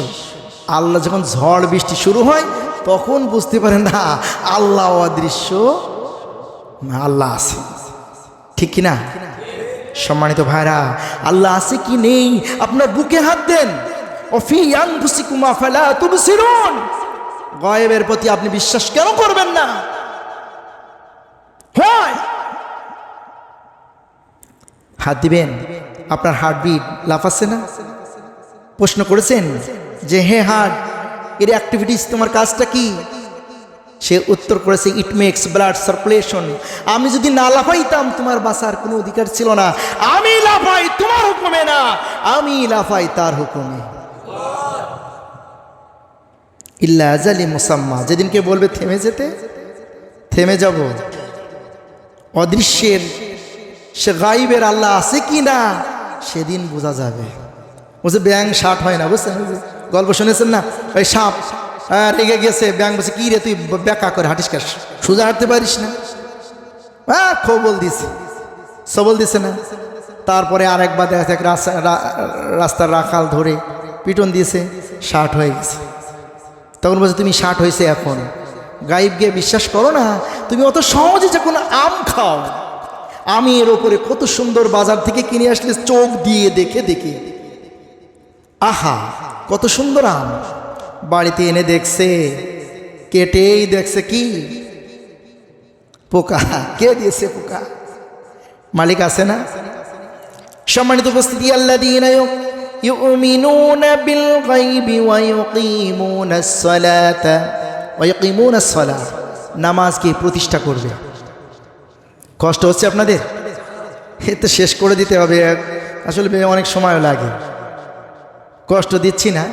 আল্লাহ যখন ঝড় বৃষ্টি শুরু হয় তখন বুঝতে পারেন না আল্লাহ অদৃশ্য, আল্লাহ আছে, ঠিক কিনা? সম্মানিত ভাইরা, আল্লাহ আছে কি নেই আপনার বুকে হাত দেন। ওফি আনফুসিকুম আফালা তুবসিরুন, গায়েবের প্রতি আপনি বিশ্বাস কেন করবেন না? হয় হাত দিবেন, আপনার হার্টবিট লাফাচ্ছে না? প্রশ্ন করেছেন যে হে হার্ট, এর অ্যাক্টিভিটিস, তোমার কাজটা কি? সে উত্তর করেছে ইট মেক্স ব্লাড সার্কুলেশন। আমি যদি না লাফাইতাম তোমার বাঁচার কোনো অধিকার ছিল না। আমি লাফাই তোমার হুকুমে না, আমি লাফাই তার হুকুমে। ইল্লা আজালি মুসাম্মা, যেদিনকে বলবে থেমে যেতে, থেমে যাব। অদৃশ্যের, সে গাইবের আল্লাহ আছে কি না সেদিন বোঝা যাবে। বলছে ব্যাং শার্ট হয় না, বুঝছেন? গল্প শুনেছেন না, ওই সাপ রেগে গেছে, ব্যাং বলছে কি রে তুই ব্যাকা করে হাঁটিস কাস, সোজা হাঁটতে পারিস না? খবল দিছে, সবল দিছে না। তারপরে আরেকবার দেখা যাক রাস্তার রাখাল ধরে পিটন দিয়েছে, শার্ট হয়ে গেছে। তখন বলছে তুমি শার্ট হয়েছে এখন, গাইব গিয়ে বিশ্বাস করো না। তুমি অত সহজে যখন আম খাও, আমি এর ওপরে কত সুন্দর বাজার থেকে কিনে আসলে চোখ দিয়ে দেখে দেখে, আহা কত সুন্দর আম, বাড়িতে এনে দেখছে, কেটেই দেখছে কি পোকা। কে দিয়েছে পোকা? মালিক আছে না? সম্মানিত উপস্থিতি, আল্লাযীনা ইউমিনুনা বিল গায়বি ওয়া ইউকিমুনাস সালাতা ওয়া ইউকিমুনাস সালাহ, নামাজকে প্রতিষ্ঠা করবে। কষ্ট হচ্ছে আপনাদের? এতে শেষ করে দিতে হবে, আসলে অনেক সময় লাগে। কষ্ট দিচ্ছি না,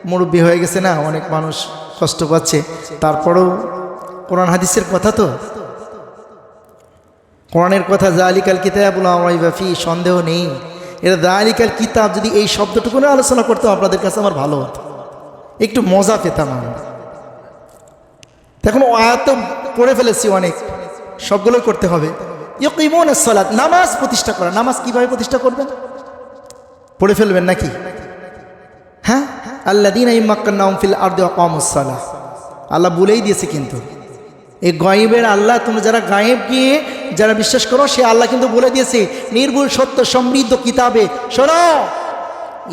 মুরব্বী হয়ে গেছে না, অনেক মানুষ কষ্ট পাচ্ছে। তারপরেও কোরআন হাদিসের কথা, তো কোরআনের কথা, যালিকাল কিতাবুল লা রাইবা ফীহি, সন্দেহ নেই এটা যালিকাল কিতাব। যদি এই শব্দটুকু না আলোচনা করতাম আপনাদের কাছে আমার ভালো হতো, একটু মজা পেতাম আমি। এখন আয়াত তো পড়ে ফেলেছি অনেক, সবগুলোই করতে হবে। ইউকিমুনাস সালাত, নামাজ প্রতিষ্ঠা করা। নামাজ কিভাবে প্রতিষ্ঠা করবেন? পড়ে ফেলবেন নাকি? হ্যাঁ, আল্লাযীনা ইম্মাক্কানাহুম ফিল আরদি ওয়া আকামুস সালাহ, আল্লাহ বলেই দিয়েছে। কিন্তু এই গায়েবের আল্লাহ, তুমি যারা গায়েব গিয়ে যারা বিশ্বাস করো, সে আল্লাহ কিন্তু বলে দিয়েছে নির্ভুল সত্য সমৃদ্ধ কিতাবে, শোনো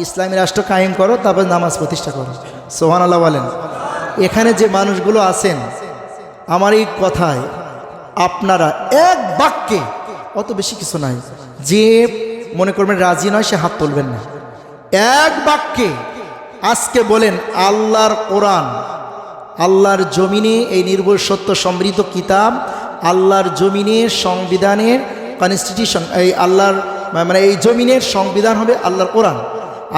ইসলামী রাষ্ট্র কায়েম করো, তারপর নামাজ প্রতিষ্ঠা করো। সুবহানাল্লাহ বলেন। এখানে যে মানুষগুলো আছেন, আমার এই কথায় আপনারা এক বাক্যে, অত বেশি কিছু নাই, যে মনে করবেন রাজি নয় সে হাত তুলবেন না। এক বাক্যে আজকে বলেন আল্লাহর কোরআন, আল্লাহর জমিনে এই নির্ভুল সত্য সমৃদ্ধ কিতাব, আল্লাহর জমিনের সংবিধানের কনস্টিটিউশন, এই আল্লাহর মানে এই জমিনের সংবিধান হবে আল্লাহর কোরআন।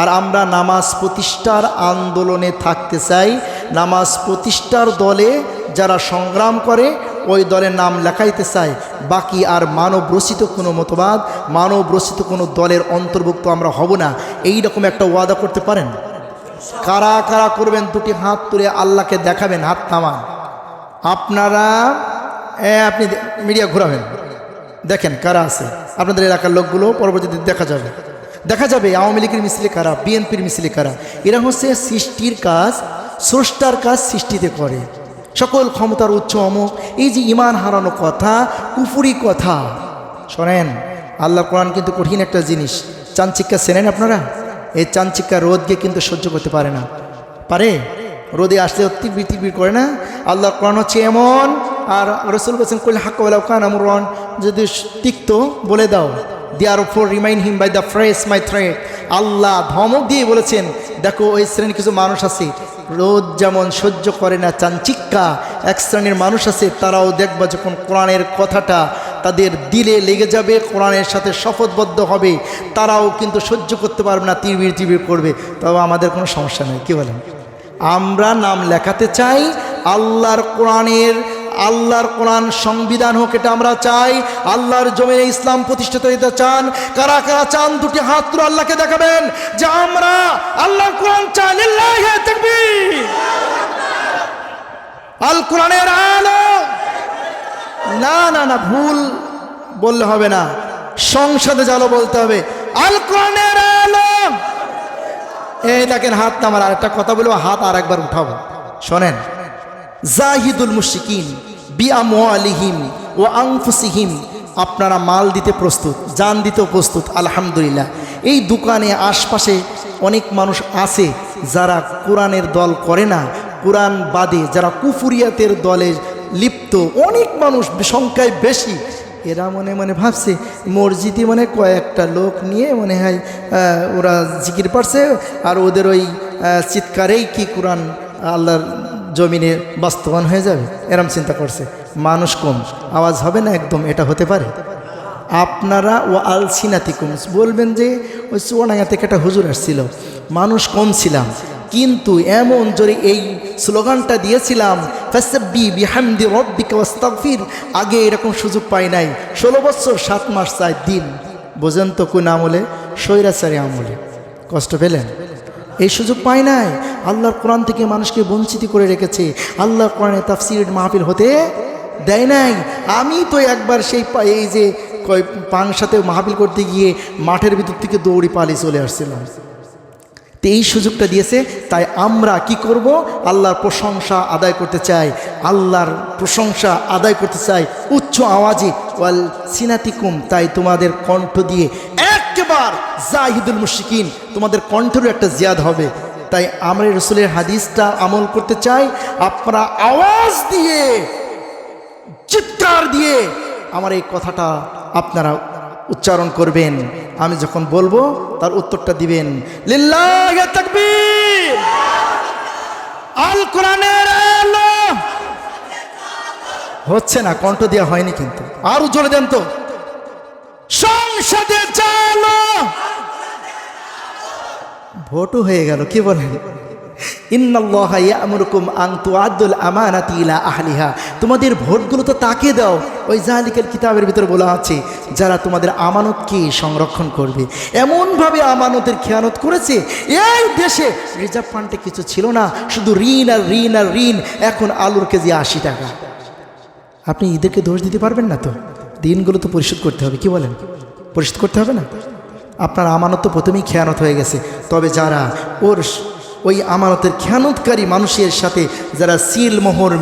আর আমরা নামাজ প্রতিষ্ঠার আন্দোলনে থাকতে চাই। নামাজ প্রতিষ্ঠার দলে যারা সংগ্রাম করে ওই দলের নাম লেখাইতে চাই। বাকি আর মানব রচিত কোনো মতবাদ, মানব রচিত কোনো দলের অন্তর্ভুক্ত আমরা হব না, এই রকম একটা ওয়াদা করতে পারেন? কারা কারা করবেন? দুটি হাত তুলে আল্লাহকে দেখাবেন, হাত থামান। আপনারা আপনি মিডিয়া ঘোরাবেন, দেখেন কারা আছে আপনাদের এলাকার লোকগুলো, পরবর্তীতে দেখা যাবে আওয়ামী লীগের মিছিলে কারা, বিএনপির মিছিলে কারা। এরা হচ্ছে সৃষ্টির কাজ, স্রষ্টার কাজ সৃষ্টিতে করে, সকল ক্ষমতার উচ্চ অমুক। এই যে ইমান হারানো কথা, কুফুরি কথা, শোনেন আল্লাহ কোরআন কিন্তু কঠিন একটা জিনিস। চাঞ্চিক্কা চেনেন আপনারা? এই চাঞ্চিক্কা রোদকে কিন্তু সহ্য করতে পারে না, পারে? রোদে আসলে তিরবির করে না। আল্লাহ কোরআন হচ্ছে এমন। আর রাসূল বলেছেন কুল হাক্কা ওয়ালাউ কানা মুররান, যদি তিক্ত বলে দাও। Therefore remind him by the fresh my threat. আল্লাহ ধমক দিয়ে বলেছেন, দেখো ওই শ্রেণীর কিছু মানুষ আছে, রোদ যেমন সহ্য করে না চাঞ্চিক্কা, এক শ্রেণীর মানুষ আছে, তারাও দেখবা যখন কোরআনের কথাটা তাদের দিলে লেগে যাবে, কোরআনের সাথে শপথবদ্ধ হবে, তারাও কিন্তু সহ্য করতে পারবে না, তিরবির করবে। তবে আমাদের কোনো সমস্যা নেই, কি বলেন? আমরা নাম লেখাতে চাই, আল্লাহর কোরআন সংবিধান হোক, এটা আমরা চাই। আল্লাহর জমিনে ইসলাম প্রতিষ্ঠিত হতে চান? কারা কারা চান দুটি হাত তুলে আল্লাহকে দেখাবেন যে আমরা আল্লাহর কোরআন চাই। লিল্লাহি তাকবীর। আল কোরআনের আলো। না না না, ভুল বললে হবে না, সংসদে জালো বলতে হবে আল কোরআনের আলো। এই দেখেন হাত নামার, আরেকটা কথা বলবো, হাত আর একবার উঠাবো, শোনেন। জাহিদুল মুশরিকিন বিআমওয়ালিহিম ওয়া আনফুসিহিম, আপনারা মাল দিতে প্রস্তুত, জান দিতেও প্রস্তুত, আলহামদুলিল্লাহ। এই দোকানে আশপাশে অনেক মানুষ আছে যারা কোরআনের দল করে না, কোরআন বাদে যারা কুফুরিয়াতের দলে লিপ্ত, অনেক মানুষ সংখ্যায় বেশি। এরা মনে মনে ভাবছে মসজিদে মানে কয়েকটা লোক নিয়ে মনে হয় ওরা জিকির পারছে, আর ওদের ওই চিৎকারেই কি কোরআন আল্লাহর জমিনে বাস্তবায়ন হয়ে যাবে, এরম চিন্তা করছে। মানুষ কম, আওয়াজ হবে না একদম, এটা হতে পারে? আপনারা ও আলসিনাতিকুম বলবেন যে ওই চুয়াডাঙ্গা থেকে একটা হুজুর আসছিল, মানুষ কম ছিলাম, কিন্তু এমন জোরে এই স্লোগানটা দিয়েছিলাম, ফাসাব্বি বিহামদি রাব্বিকা ওয়াস্তাগফির, আগে এরকম সুযোগ পাই নাই। 16 বছর 7 মাস 4 দিন। বোঝেন তো কোন আমলে? স্বৈরাচারী আমলে। কষ্ট পেলেন? এই সুযোগ পাই নাই। আল্লাহর কোরআন থেকে মানুষকে বঞ্চিত করে রেখেছে, আল্লাহর কোরআনে তাফসীরের মাহফিল হতে দেয় নাই। আমি তো একবার সেই এই যে পাংশাতে মাহফিল করতে গিয়ে মাঠের ভিতর থেকে দৌড়ি পালিয়ে চলে আসছিলাম। তো এই সুযোগটা দিয়েছে, তাই আমরা কি করব? আল্লাহর প্রশংসা আদায় করতে চাই, আল্লাহর প্রশংসা আদায় করতে চাই উচ্চ আওয়াজে। ওয়াল সিনাতিকুম, তাই তোমাদের কণ্ঠ দিয়ে একবার জাহিদুল মুশরিকিন, তোমাদের কণ্ঠেরও একটা জিয়াদ হবে। তাই আমরা রাসূলের হাদিসটা আমল করতে চাই। আপনারা আওয়াজ দিয়ে, চিৎকার দিয়ে আমার এই কথাটা আপনারা উচ্চারণ করবেন। আমি যখন বলবো তার উত্তরটা দিবেন, লিল্লাহি তাকবীর, আল কোরআনের আলো। হচ্ছে না, কণ্ঠ দেওয়া হয়নি, কিন্তু আরো জোরে দেন তো, সংসদে চলো। ভোটও হয়ে গেল, কি বলেন? ইন্নাল্লাহা ইয়া'মুরুকুম আন তুআদ্দুল আমানাতি ইলা আহলিহা, তোমাদের ভোটগুলো তো তাকে দাও। ওই জালিকাল কিতাবের ভিতরে বলা আছে যারা তোমাদের আমানতকে সংরক্ষণ করবে। এমনভাবে আমানতের খেয়ানত করেছে, এই দেশে রিজার্ভ ফান্ডে কিছু ছিল না, শুধু ঋণ আর ঋণ আর ঋণ। এখন আলুর কেজি 80 টাকা। আপনি ঈদেরকে দোষ দিতে পারবেন না তো, দিনগুলো তো পরিশোধ করতে হবে, কি বলেন? পরিশোধ করতে হবে না? আপনার আমানত তো প্রথমেই খেয়ানত হয়ে গেছে। তবে যারা ওই আমানতের খেয়ানতকারী মানুষের সাথে যারা সিলমোহর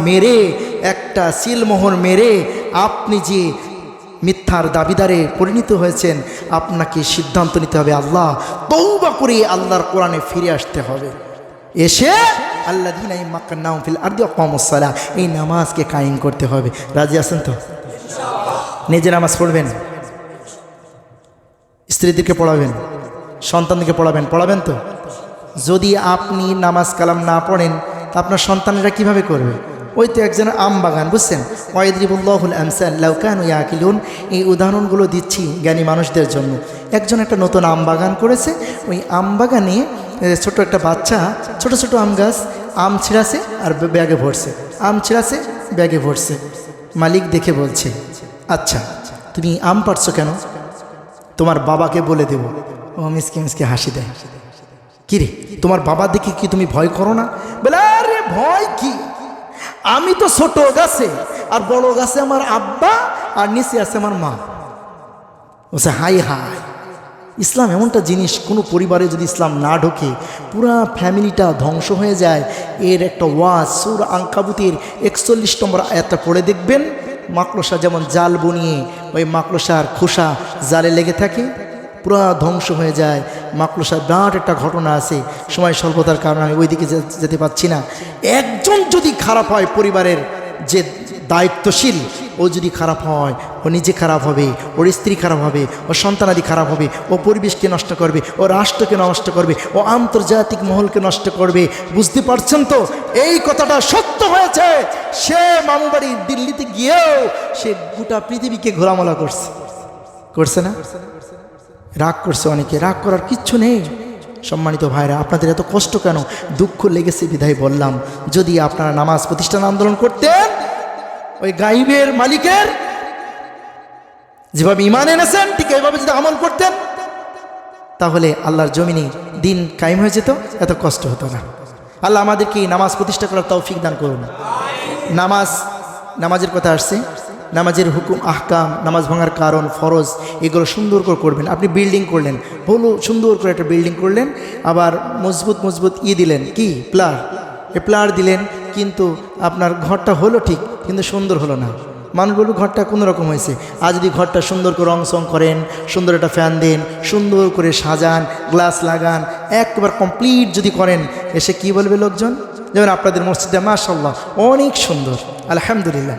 মেরে আপনি যে মিথ্যার দাবিদারে পরিণত হয়েছেন, আপনাকে সিদ্ধান্ত নিতে হবে, আল্লাহ তওবা করে আল্লাহর কোরআনে ফিরে আসতে হবে। এসে আল্লাযীনা মাক্কান্নাহুম ফিল আরদি আকামুস সালাহ, এই নামাজকে কায়েম করতে হবে। রাজি আছেন তো? নিজে নামাজ পড়বেন, স্ত্রীদেরকে পড়াবেন, সন্তানদেরকে পড়াবেন তো? যদি আপনি নামাজ কালাম না পড়েন তা আপনার সন্তানেরা কিভাবে করবে? ওই তো একজনের আম বাগান, বুঝছেন? ওয়াইদরিবুল্লাহুল আমসাল লাউ কানু ইয়াকিলুন, এই উদাহরণগুলো দিচ্ছি জ্ঞানী মানুষদের জন্য। একজন একটা নতুন আম বাগান করেছে, ওই আম বাগানে ছোট একটা বাচ্চা ছোট ছোট আম গাছ, আম ছিঁড়াছে আর ব্যাগে ভরছে, আম ছিঁড়াছে ব্যাগে ভরছে। মালিক দেখে বলছে, আচ্ছা তুমি আম পাড়ছো কেন? তোমার বাবাকে বলে দেব। ও মিসকে হাসি দেয়, কিরে তোমার বাবা দেখে কি তুমি ভয় করো না? বলে আরে ভয় কি, আমি তো ছোট গাছে, আর বড় গাছে আমার আব্বা, আর নিচে আছে আমার মা। বলছে হাই হাই, ইসলাম এমনটা জিনিস, কোনো পরিবারে যদি ইসলাম না ঢোকে পুরা ফ্যামিলিটা ধ্বংস হয়ে যায়। এর একটা ওয়াজ সূরা আনকাবুতের 41 নম্বর আয়াতটা পড়ে দেখবেন। মাকড়সা যেমন জাল বুনিয়ে ওই মাকড়সার খোসা জালে লেগে থাকে, পুরা ধ্বংস হয়ে যায়। মাকড়সার বিরাট একটা ঘটনা আছে, সময় স্বল্পতার কারণে আমি ওইদিকে যেতে পারছি না। একজন যদি খারাপ হয়, পরিবারের যে দায়িত্বশীল, ও যদি খারাপ হয়, ও নিজে খারাপ হবে, ওর স্ত্রী খারাপ হবে, ও সন্তানাদি খারাপ হবে, ও পরিবেশকে নষ্ট করবে, ও রাষ্ট্রকে নষ্ট করবে, ও আন্তর্জাতিক মহলকে নষ্ট করবে। বুঝতে পারছেন তো? এই কথাটা সত্য হয়েছে। সে মামুবাড়ি দিল্লিতে গিয়েও সে গোটা পৃথিবীকে ঘোরামলা করছে না? রাগ করছে অনেকে, রাগ করার কিচ্ছু নেই। সম্মানিত ভাইরা, আপনাদের এত কষ্ট কেন? দুঃখ লেগেছে বিধায় বললাম, যদি আপনারা নামাজ প্রতিষ্ঠান আন্দোলন করতেন, ওই গাইবের মালিকের যেভাবে ঈমান এনেছেন ঠিক এইভাবে যদি আমল করতেন, তাহলে আল্লাহর জমিনে দিন কায়েম হয়ে যেত, এত কষ্ট হতো না। আল্লাহ আমাদেরকে নামাজ প্রতিষ্ঠা করার তৌফিক দান করুন। নামাজের কথা আসছে, নামাজের হুকুম আহকাম, নামাজ ভাঙার কারণ, ফরজ, এগুলো সুন্দর করে করবেন। আপনি বিল্ডিং করলেন, ভালো সুন্দর করে একটা বিল্ডিং করলেন, আবার মজবুত দিলেন, কি প্লার দিলেন, কিন্তু আপনার ঘরটা হলো ঠিক, কিন্তু সুন্দর হলো না। মানুষ বলবে ঘরটা কোনো রকম হয়েছে। আর যদি ঘরটা সুন্দর করে রং সং করেন, সুন্দর একটা ফ্যান দেন, সুন্দর করে সাজান, গ্লাস লাগান, একবার কমপ্লিট যদি করেন, এসে কি বলবে লোকজন? যেমন আপনাদের মসজিদটা মাশাআল্লাহ অনেক সুন্দর, আলহামদুলিল্লাহ।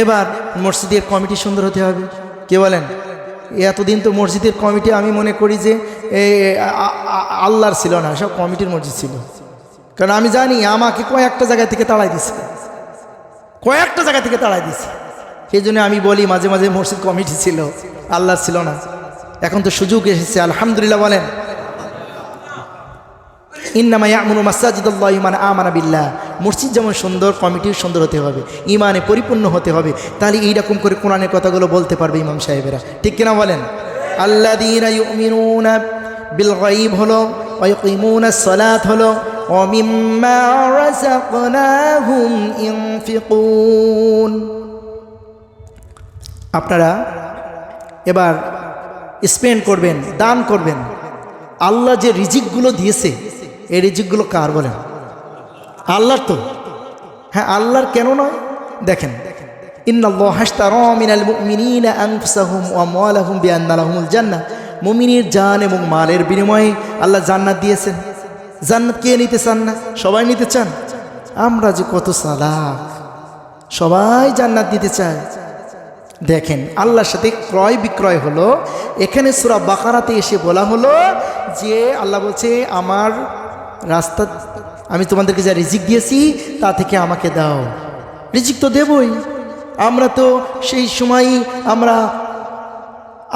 এবার মসজিদের কমিটি সুন্দর হতে হবে। কে বলেন? এতদিন তো মসজিদের কমিটি আমি মনে করি যে আল্লাহর ছিল না, সব কমিটির মসজিদ ছিল। কারণ আমি জানি আমাকে কয়েকটা জায়গা থেকে তাড়াই দিছে, সেই জন্য আমি বলি মাঝে মাঝে মসজিদ কমিটি ছিল, আল্লাহর ছিল না। এখন তো সুযোগ এসেছে, আলহামদুলিল্লাহ বলেন। ইন্নামা ইয়ামুরু মাসাজিদাল্লাহি মান আমানা বিল্লাহ। মসজিদ যেমন সুন্দর, কমিটিও সুন্দর হতে হবে, ঈমানে পরিপূর্ণ হতে হবে। তাহলে এইরকম করে কোরআনের কথাগুলো বলতে পারবে ইমাম সাহেবেরা, ঠিক কিনা বলেন? আল্লাযীনা ইউমিনুনা বিল গায়ব হলো, ওয়া ইয়াকিমুনাস সালাত হলো, ওয়া মিম্মা রাযাকনাহুম ইনফিকুন। আপনারা এবার স্পেন্ড করবেন, দান করবেন। আল্লাহ যে রিজিকগুলো দিয়েছে, এই রিজিকগুলো কার বলেন? আল্লাহর তো। হ্যাঁ, আল্লাহর কেন নয়? দেখেন, ইন্নাল্লাহা আশতারা মিনাল মুমিনিনা আনফুসাহুম ওয়া আমওয়ালাহুম বিআন্না লাহুমুল জান্নাহ। মুমিনের জান এবং মালের বিনিময়ে আল্লাহ জান্নাত দিয়েছেন। জান্নাত কে নিতে চান না? সবাই নিতে চান। আমরা যে কত চালাক, সবাই জান্নাত নিতে চায়। দেখেন, আল্লাহর সাথে ক্রয় বিক্রয় হলো। এখানে সূরা বাকারাতে এসে বলা হলো যে আল্লাহ বলছে, আমার রাস্তা, আমি তোমাদেরকে যা রিজিক দিয়েছি তা থেকে আমাকে দাও। রিজিক তো দেবই। আমরা তো সেই সময় আমরা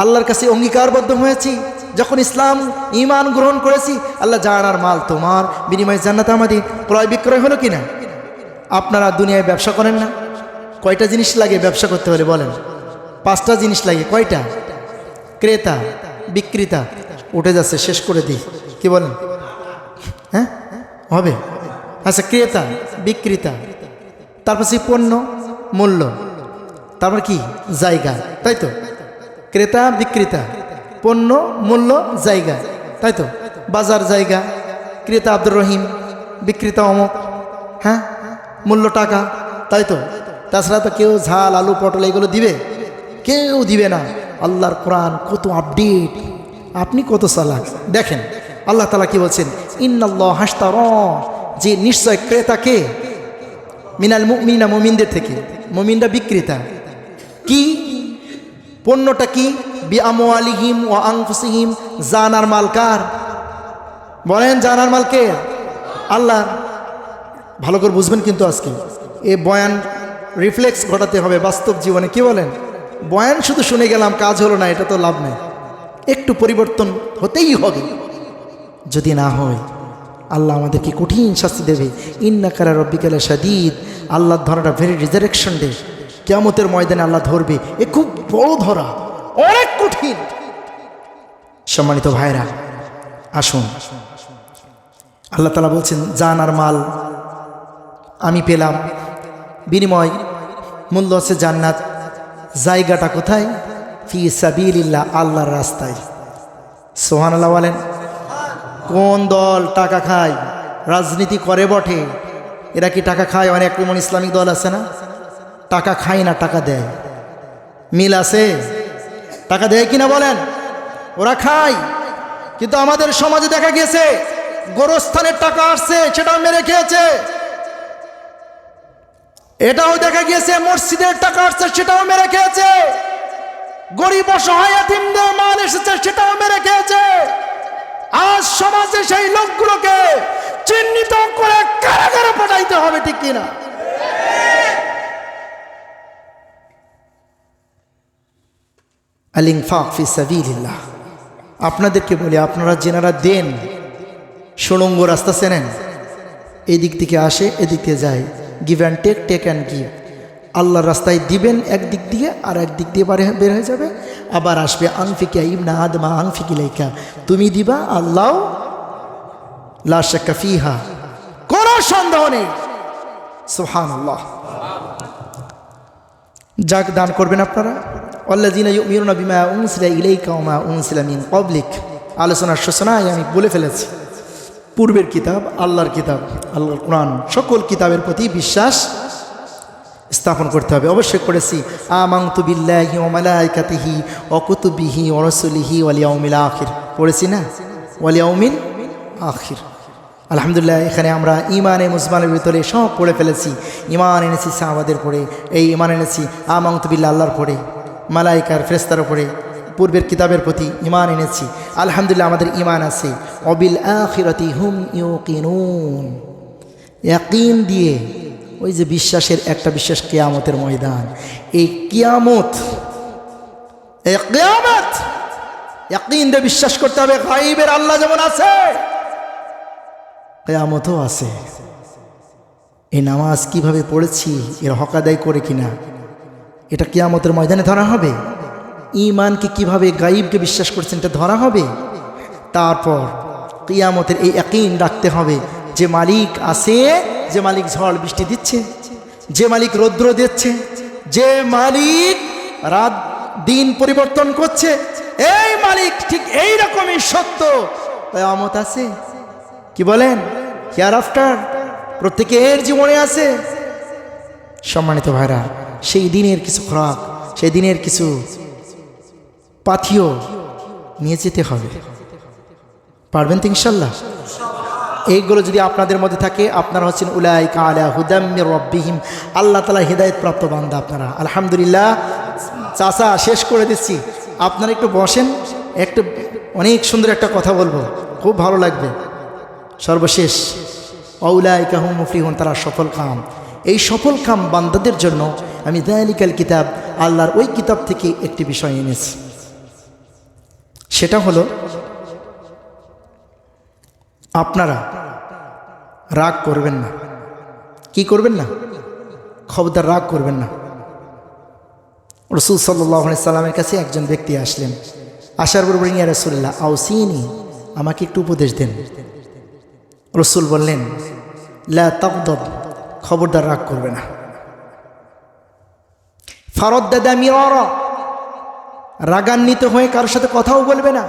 আল্লাহর কাছে অঙ্গীকারবদ্ধ হয়েছি, যখন ইসলাম ঈমান গ্রহণ করেছি, আল্লাহ জানার মাল তোমার, বিনিময়ে জান্নাত আমাদের। ক্রয় বিক্রয় হলো কিনা? আপনারা দুনিয়ায় ব্যবসা করেন না? কয়টা জিনিস লাগে ব্যবসা করতে হলে বলেন? 5টা জিনিস লাগে। কয়টা? ক্রেতা, বিক্রেতা। উঠে যাচ্ছে, শেষ করে দিই, কি বলেন? হ্যাঁ, হবে। আচ্ছা, ক্রেতা, বিক্রেতা, তারপর সেই পণ্য, মূল্য, তারপর কি? জায়গা, তাই তো? ক্রেতা, বিক্রেতা, পণ্য, মূল্য, জায়গা, তাই তো? বাজার, জায়গা, ক্রেতা আব্দুর রহিম, বিক্রেতা অমুক, হ্যাঁ, মূল্য টাকা, তাই তো? তাছাড়া তো কেউ ঝাল, আলু, পটল এগুলো দিবে? কেউ দিবে না। আল্লাহর কোরআন কত আপডেট, আপনি কত চালাক। দেখেন আল্লাহ তাআলা কি বলছেন? ইন্নাল্লাহা আশতারা, যে নিশ্চয় ক্রেতাকে, মিনাল মুমিনিনা, মুমিনদের থেকে। মুমিনরা বিক্রেতা। কি পণ্যটা? কি? বিআমওয়ালিহিম ওয়া আনফুসিহিম। জানার মাল কার বলেন? জানার মাল কে? আল্লাহ। ভালো করে বুঝবেন কিন্তু আজকে এই বয়ান রিফ্লেক্স ঘটাতে হবে বাস্তব জীবনে। কি বলেন? বয়ান শুধু শুনে গেলাম, কাজ হলো না, এটা তো লাভ নেই। একটু পরিবর্তন হতেই হবে। যদি না হয় আল্লাহ আমাদেরকে কঠিন শাস্তি দেবে। ইন্নাকা লা রাব্বিকা লাশাদীদ। আল্লাহর ধরাটা ভেরি রিজারেকশন ডে, কিয়ামতের ময়দানে আল্লাহ ধরবে। এ খুব বড় ধরা, অনেক কঠিন। সম্মানিত ভাইরা, আসুন, আল্লাহ তাআলা বলছেন জান আর মাল আমি পেলাম, বিনিময় মূল্য হচ্ছে জান্নাত। জায়গাটা কোথায়? ফি সাবিলিল্লাহ, আল্লাহর রাস্তায়। সুবহানাল্লাহ বলেন। কোন দল টাকা খায়? রাজনীতি করে বটে, এরা কি টাকা খায়? অনেক এমন ইসলামিক দল আছে না, টাকা খায় না, টাকা দেয়। মিল আছে? টাকা দেয় কিনা বলেন? ওরা খায়। কিন্তু আমাদের সমাজে দেখা গেছে গোরস্থানের টাকা আসছে, সেটাও মেরে খেয়েছে। এটাও দেখা গিয়েছে মসজিদের টাকা আসছে, সেটাও মেরে খেয়েছে। গরিব অসহায় এতিমদের মাল এসেছে, সেটাও মেরে খেয়েছে। আজ সমাজে সেই লোকগুলোকে চিহ্নিত করে কারাগারে পাঠাইতে হবে, ঠিক কিনা? আল ইনফাক ফি সাবিলিল্লাহ। আপনাদেরকে বলি, আপনারা যেনারা দেন সুড়ঙ্গ রাস্তা চেনেন, এই দিক থেকে আসে এদিক থেকে যায়, give and take, take and give. আল্লাহর রাস্তায় দিবেন একদিক দিয়ে আর একদিক দিয়ে বের হয়ে যাবে, আবার আসবে আনফিকা ইবনা আদমা আনফিকিলাইকা, তুমি দিবা আল্লাহ লা শাক্কা ফিহা, কোনো সন্দেহ নেই। সুবহানাল্লাহ। যাক দান করবেন আপনারা। আল্লাযীনা ইউমিনুনা বিমা উনজিলা ইলাইকা ওয়া মা উনজিলা মিন ক্বাবলিক। আলোচনার সূচনায় আমি বলে ফেলেছি, পূর্বের কিতাব আল্লাহর কিতাব, আল্লাহর কোরআন, সকল কিতাবের প্রতি বিশ্বাস স্থাপন করতে হবে। অবশ্যই করেছি আমানতু বিল্লাহি ওয়া মালাইকাতিহি ওয়া কুতুবিহি ওয়া রাসূলিহি ওয়াল ইয়াউমিল আখির, পড়েছি না, ওয়াল ইয়াউমিল আখির। আলহামদুলিল্লাহ, এখানে আমরা ইমানে মুসলমানের ভিতরে সব পড়ে ফেলেছি। ইমান এনেছি সাহাবাদের পড়ে, এই ইমান এনেছি আমানতু বিল্লাহ আল্লাহর পড়ে, মালাইকার ফেরেশতার পড়ে, পূর্বের কিতাবের প্রতি ইমান এনেছি। আলহামদুলিল্লাহ আমাদের ইমান আছে। ওয়াবিল আখিরাতি হুম ইউকিনুন, ইয়াকিন দিয়ে, ওই যে বিশ্বাসের একটা বিশ্বাস কিয়ামতের ময়দান, এই কিয়ামত, এই কিয়ামত ইয়াকিন দিয়ে বিশ্বাস করতে হবে। গায়বের আল্লাহ যেমন আছে, কিয়ামতও আছে। এই নামাজ কিভাবে পড়েছি এর হক আদায় করে কিনা, এটা কিয়ামতের ময়দানে ধরা হবে। ঈমানকে কিভাবে গায়বকে বিশ্বাস করছেন এটা ধরা হবে। তারপর কিয়ামতের এই ইয়াকিন রাখতে হবে যে মালিক আছে, যে মালিক ঝড় বৃষ্টি দিচ্ছে, যে মালিক রৌদ্র দিচ্ছে, যে মালিক রাত দিন পরিবর্তন করছে, এই মালিক ঠিক এই রকমই সত্য। কিয়ামত আছে, কি বলেন, হিয়ার আফটার, প্রত্যেকের জীবনে আছে। সম্মানিত ভাইরা, সেই দিনের কিছু খোরাক, সেই দিনের কিছু পাথিও নিয়ে যেতে হবে। পারবেন তো ইনশাল্লাহ? এইগুলো যদি আপনাদের মধ্যে থাকে, আপনারা হচ্ছেন উলাইকা আলা হুদাম মির রাব্বিহিম, আল্লাহ তাআলার হিদায়াত প্রাপ্ত বান্দা আপনারা। আলহামদুলিল্লাহ। চাচা শেষ করে দিচ্ছি, আপনারা একটু বসেন, একটু অনেক সুন্দর একটা কথা বলবো, খুব ভালো লাগবে। সর্বশেষ, উলাইকা হুম মুফলিহুন, তারা সফল কাম। এই সফল কাম বান্দাদের জন্য আমি যালিকাল কিতাব, আল্লাহর ওই কিতাব থেকে একটি বিষয় এনেছি। সেটা হলো, আপনারা রাগ করবেন না। কি করবেন না? খবরদার রাগ করবেন না। রাসূল সাল্লাল্লাহু আলাইহি সাল্লামের কাছে একজন ব্যক্তি আসলেন, আসার পর বললেন, ইয়া রাসূলুল্লাহ আউসিনি, আমাকে একটু উপদেশ দেন। রাসূল বললেন, লা তাগদাব, খবরদার রাগ করবে না। ফারাদ্দাদা মিরারা, রাগান্বিত হয়ে কারোর সাথে কথাও বলবে না।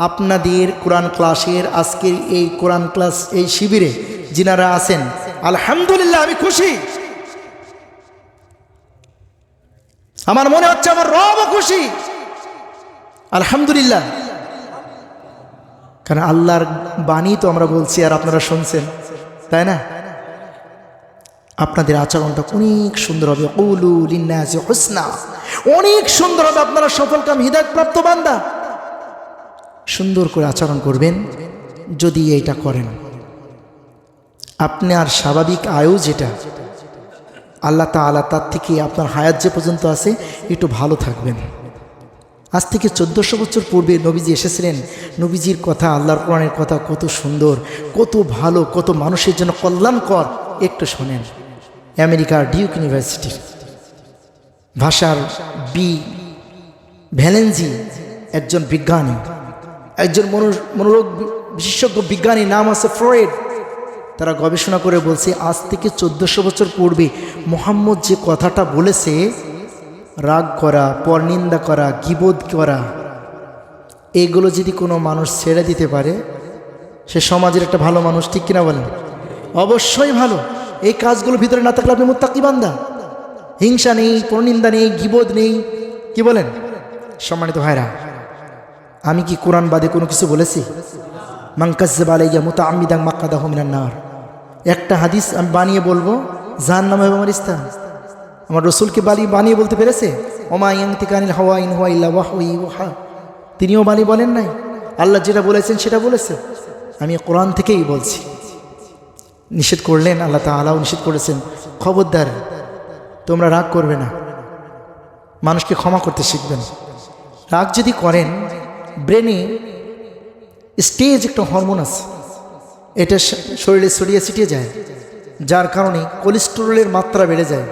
আপনাদের কোরআন ক্লাসের আজকের এই কোরআন ক্লাস, এই শিবিরে যিনারা আছেন, আলহামদুলিল্লাহ আমি খুশি। আমার মনে হচ্ছে আমার রবও খুশি, আলহামদুলিল্লাহ। কারণ আল্লাহর বাণী তো আমরা বলছি আর আপনারা শুনছেন, তাই না? আপনাদের আচরণটা অনেক সুন্দর হবে। কুলু লিন্নাসি হুসনা, অনেক সুন্দর হবে। আপনারা সফলকাম হিদায়াত প্রাপ্ত বান্দা, সুন্দর করে আচরণ করবেন। যদি এইটা করেন, আপনার স্বাভাবিক আয়ু যেটা আল্লাহ তাআলা, তার থেকে আপনার হায়াত যে পর্যন্ত আছে একটু ভালো থাকবেন। আজ থেকে 1400 বছর পূর্বে নবীজি এসেছিলেন। নবীজির কথা, আল্লাহর কোরআনের কথা কত সুন্দর, কত ভালো, কত মানুষের জন্য কল্যাণকর। একটু শোনেন। আমেরিকার ডিউক ইউনিভার্সিটির ভাষার ভ্যালেন্সি একজন বিজ্ঞানী, একজন মনোরোগ বিশেষজ্ঞ বিজ্ঞানী, নাম আছে ফ্রয়েড। তারা গবেষণা করে বলছে, আজ থেকে 1400 বছর পূর্বে মুহাম্মদ যে কথাটা বলেছে, রাগ করা, পরনিন্দা করা, গীবত করা, এগুলো যদি কোনো মানুষ ছেড়ে দিতে পারে, সে সমাজের একটা ভালো মানুষ। ঠিক কিনা বলেন? অবশ্যই ভালো। এই কাজগুলোর ভিতরে না থাকলে আপনি মুত্তাকি বান্দা। হিংসা নেই, পরনিন্দা নেই, গীবত নেই। কি বলেন? সম্মানিত ভাইরা, আমি কি কোরআন বাদে কোনো কিছু বলেছি? মান কাযযাবা আলাইয়া মুতাআম্মিদান মাক্কাদাহু মিনান নার। একটা হাদিস আমি বানিয়ে বলবো, জাহান্নাম হবে আমার স্থান। আমার রসুলকে বানিয়ে বলতে পেরেছে? ওমা ইয়ানতিকু আনিল হাওয়া ইন হুয়া ইল্লা ওয়াহয়ুন ইউহা। তিনিও বলেন নাই, আল্লাহ যেটা বলেছেন সেটা বলেছে। আমি কোরআন থেকেই বলছি। নিষেধ করলেন, আল্লাহ তাআলাও নিষেধ করেছেন, খবরদার তোমরা রাগ করবে না, মানুষকে ক্ষমা করতে শিখবেন। রাগ যদি করেন, ব্রেনে স্টেজ একটা হরমোন আছে, এটা শরীরে ছড়িয়ে ছিটিয়ে যায়, যার কারণে কোলেস্টেরলের মাত্রা বেড়ে যায়,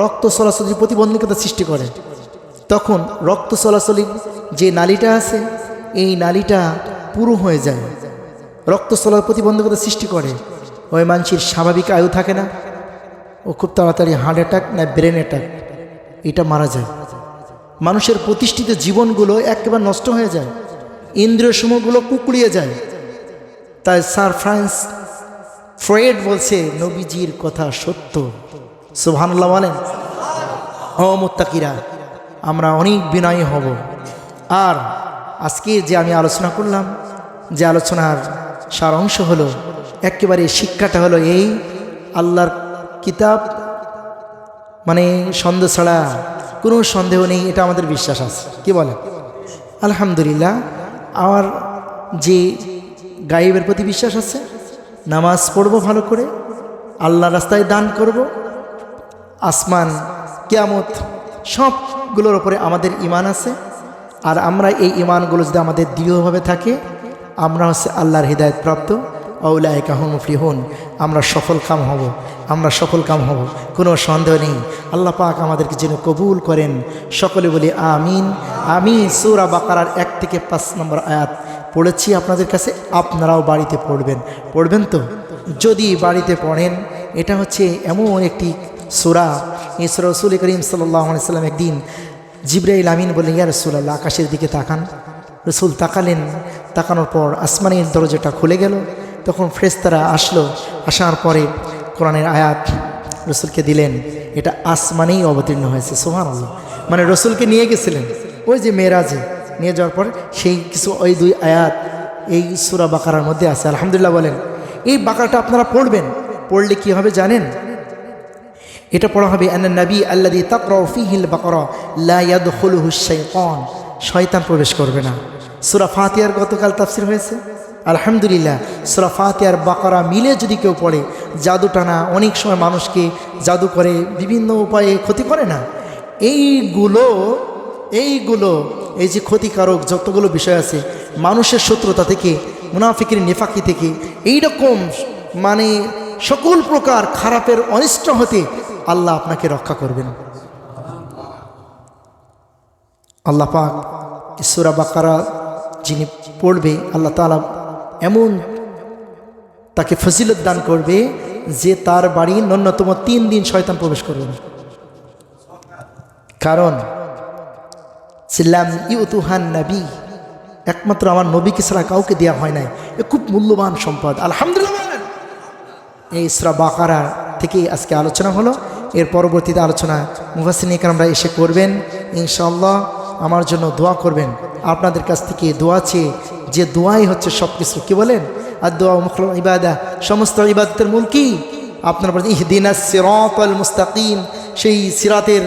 রক্ত চলাচলের প্রতিবন্ধকতা সৃষ্টি করে। তখন রক্ত চলাচলের যে নালীটা আছে এই নালীটা পুরো হয়ে যায়, রক্ত চলাচল প্রতিবন্ধকতা সৃষ্টি করে। ওই মানুষের স্বাভাবিক আয়ু থাকে না, ও খুব তাড়াতাড়ি হার্ট অ্যাটাক না ব্রেন অ্যাটাক এটা মারা যায়। মানুষের প্রতিষ্ঠিত জীবনগুলো একেবারে নষ্ট হয়ে যায়, ইন্দ্রিয় সমূহগুলো কুকড়িয়ে যায়। তাই স্যার ফ্রান্স ফ্রয়েড বলছে নবীজির কথা সত্য। সুবহানাল্লাহ বলেন। ও মুত্তাকিরা, আমরা অনেক বিনয়ী হব। আর আজকে যে আমি আলোচনা করলাম, যে আলোচনার সার অংশ হলো একেবারে শিক্ষাটা হলো এই, আল্লাহর কিতাব মানে সন্দেহ ছাড়া কোনো সন্দেহ নেই, এটা আমাদের বিশ্বাস আছে। কি বলে? আলহামদুলিল্লাহ। আমার যে গায়েবের প্রতি বিশ্বাস আছে, নামাজ পড়ব ভালো করে, আল্লাহ রাস্তায় দান করব, আসমান কিয়ামত সবগুলোর ওপরে আমাদের ঈমান আছে। আর আমরা এই ঈমানগুলো যদি আমাদের দৃঢ়ভাবে থাকে, আমরা হচ্ছে আল্লাহর হিদায়াত প্রাপ্ত, আউলাইকা হুমুল মুফলিহুন, আমরা সফল কাম হব, আমরা সফল কাম হব, কোনো সন্দেহ নেই। আল্লাহ পাক আমাদেরকে যেন কবুল করেন। সকলে বলি আমিন। আমি সূরা বাকারার 1 থেকে 5 নম্বর আয়াত পড়েছি আপনাদের কাছে, আপনারাও বাড়িতে পড়বেন তো? যদি বাড়িতে পড়েন, এটা হচ্ছে এমন একটি সূরা, এই সূরা রাসূল করিম সাল্লাল্লাহু আলাইহি সাল্লাম একদিন জিবরাইল আমিন বললেন, ইয়া রাসূলুল্লাহ আকাশের দিকে তাকান। রাসূল তাকালেন, তাকানোর পর আসমানের দরজাটা খুলে গেল। তখন ফেরেশতারা আসলো, আসার পরে কোরআনের আয়াত রসুলকে দিলেন, এটা আসমানেই অবতীর্ণ হয়েছে। সুবহানাল্লাহ। মানে রসুলকে নিয়ে গেছিলেন ওই যে মেরাজে, নিয়ে যাওয়ার পর সেই কিছু ওই 2 আয়াত এই সূরা বাকারার মধ্যে আছে। আলহামদুলিল্লাহ বলেন। এই বাকারাটা আপনারা পড়বেন, পড়লে কি হবে জানেন? এটা পড়া হবে আন্নান নবী আল্লাযী তাকরাউ ফীহিল বাকারা লা ইয়াদখুলুহুশ শাইতান, শয়তান প্রবেশ করবে না। সূরা ফাতিহার গতকাল তাফসীর হয়েছে। আলহামদুলিল্লাহ। সূরা ফাতিহার বাকারা মিলে যদি কেউ পড়ে, জাদু টানা অনেক সময় মানুষকে জাদু করে, বিভিন্ন উপায়ে ক্ষতি করে না, এইগুলো এই যে ক্ষতিকারক যতগুলো বিষয় আছে, মানুষের শত্রুতা থেকে, মুনাফিকের নেফাকি থেকে, এইরকম মানে সকল প্রকার খারাপের অনিষ্ট হতে আল্লাহ আপনাকে রক্ষা করবেন। আল্লাহ পাক সূরা বাকারা যিনি পড়বে, আল্লাহ তাআলা এমন তাকে ফজিলত দান করবে যে তার বাড়ি ন্যূনতম 3 দিন শয়তান প্রবেশ করবে না। কারণ ছিলাম ইউতুহান নবী, একমাত্র আমার নবীকে ছাড়া কাউকে দেওয়া হয় নাই, এ খুব মূল্যবান সম্পদ। আলহামদুলিল্লাহ। এই সূরা বাকারা থেকে আজকে আলোচনা হলো। এর পরবর্তীতে আলোচনা মুফাসসিরিন ইকরামরা এসে করবেন ইনশাআল্লাহ। আমার জন্য দোয়া করবেন, আপনাদের কাছ থেকে দোয়া চেয়ে, যে দোয়াই হচ্ছে সব কিছু। কী বলেন? আর দোয়া মুখল ইবাদা, সমস্ত ইবাদতের মূল কি? আপনার বলেন ইহদিনাস সিরাতাল মুস্তাকিম, সেই সিরাতের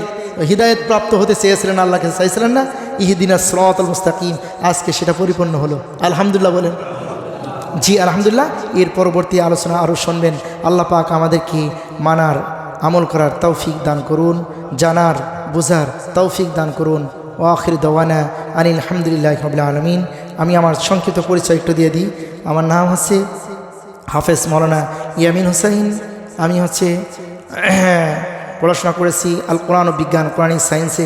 হিদায়াত প্রাপ্ত হতে চেয়েছিলেন, আল্লাহকে চাইছিলেন না? ইহদিনাস সিরাতাল মুস্তাকিম, আজকে সেটা পরিপূর্ণ হলো। আলহামদুলিল্লাহ বলেন। জি আলহামদুলিল্লাহ। এর পরবর্তী আলোচনা আরও শুনবেন। আল্লাহ পাক আমাদেরকে মানার, আমল করার তৌফিক দান করুন, জানার বোঝার তৌফিক দান করুন। ও আখির দাওয়ানা আনিল হামদুলিল্লাহি রাব্বিল আলামিন। আমি আমার সংক্ষিপ্ত পরিচয় একটু দিয়ে দিই। আমার নাম হচ্ছে হাফেজ মাওলানা ইয়ামিন হুসাইন। আমি হচ্ছে পড়াশোনা করেছি আল কোরআন ও বিজ্ঞান, কোরআনিক সায়েন্সে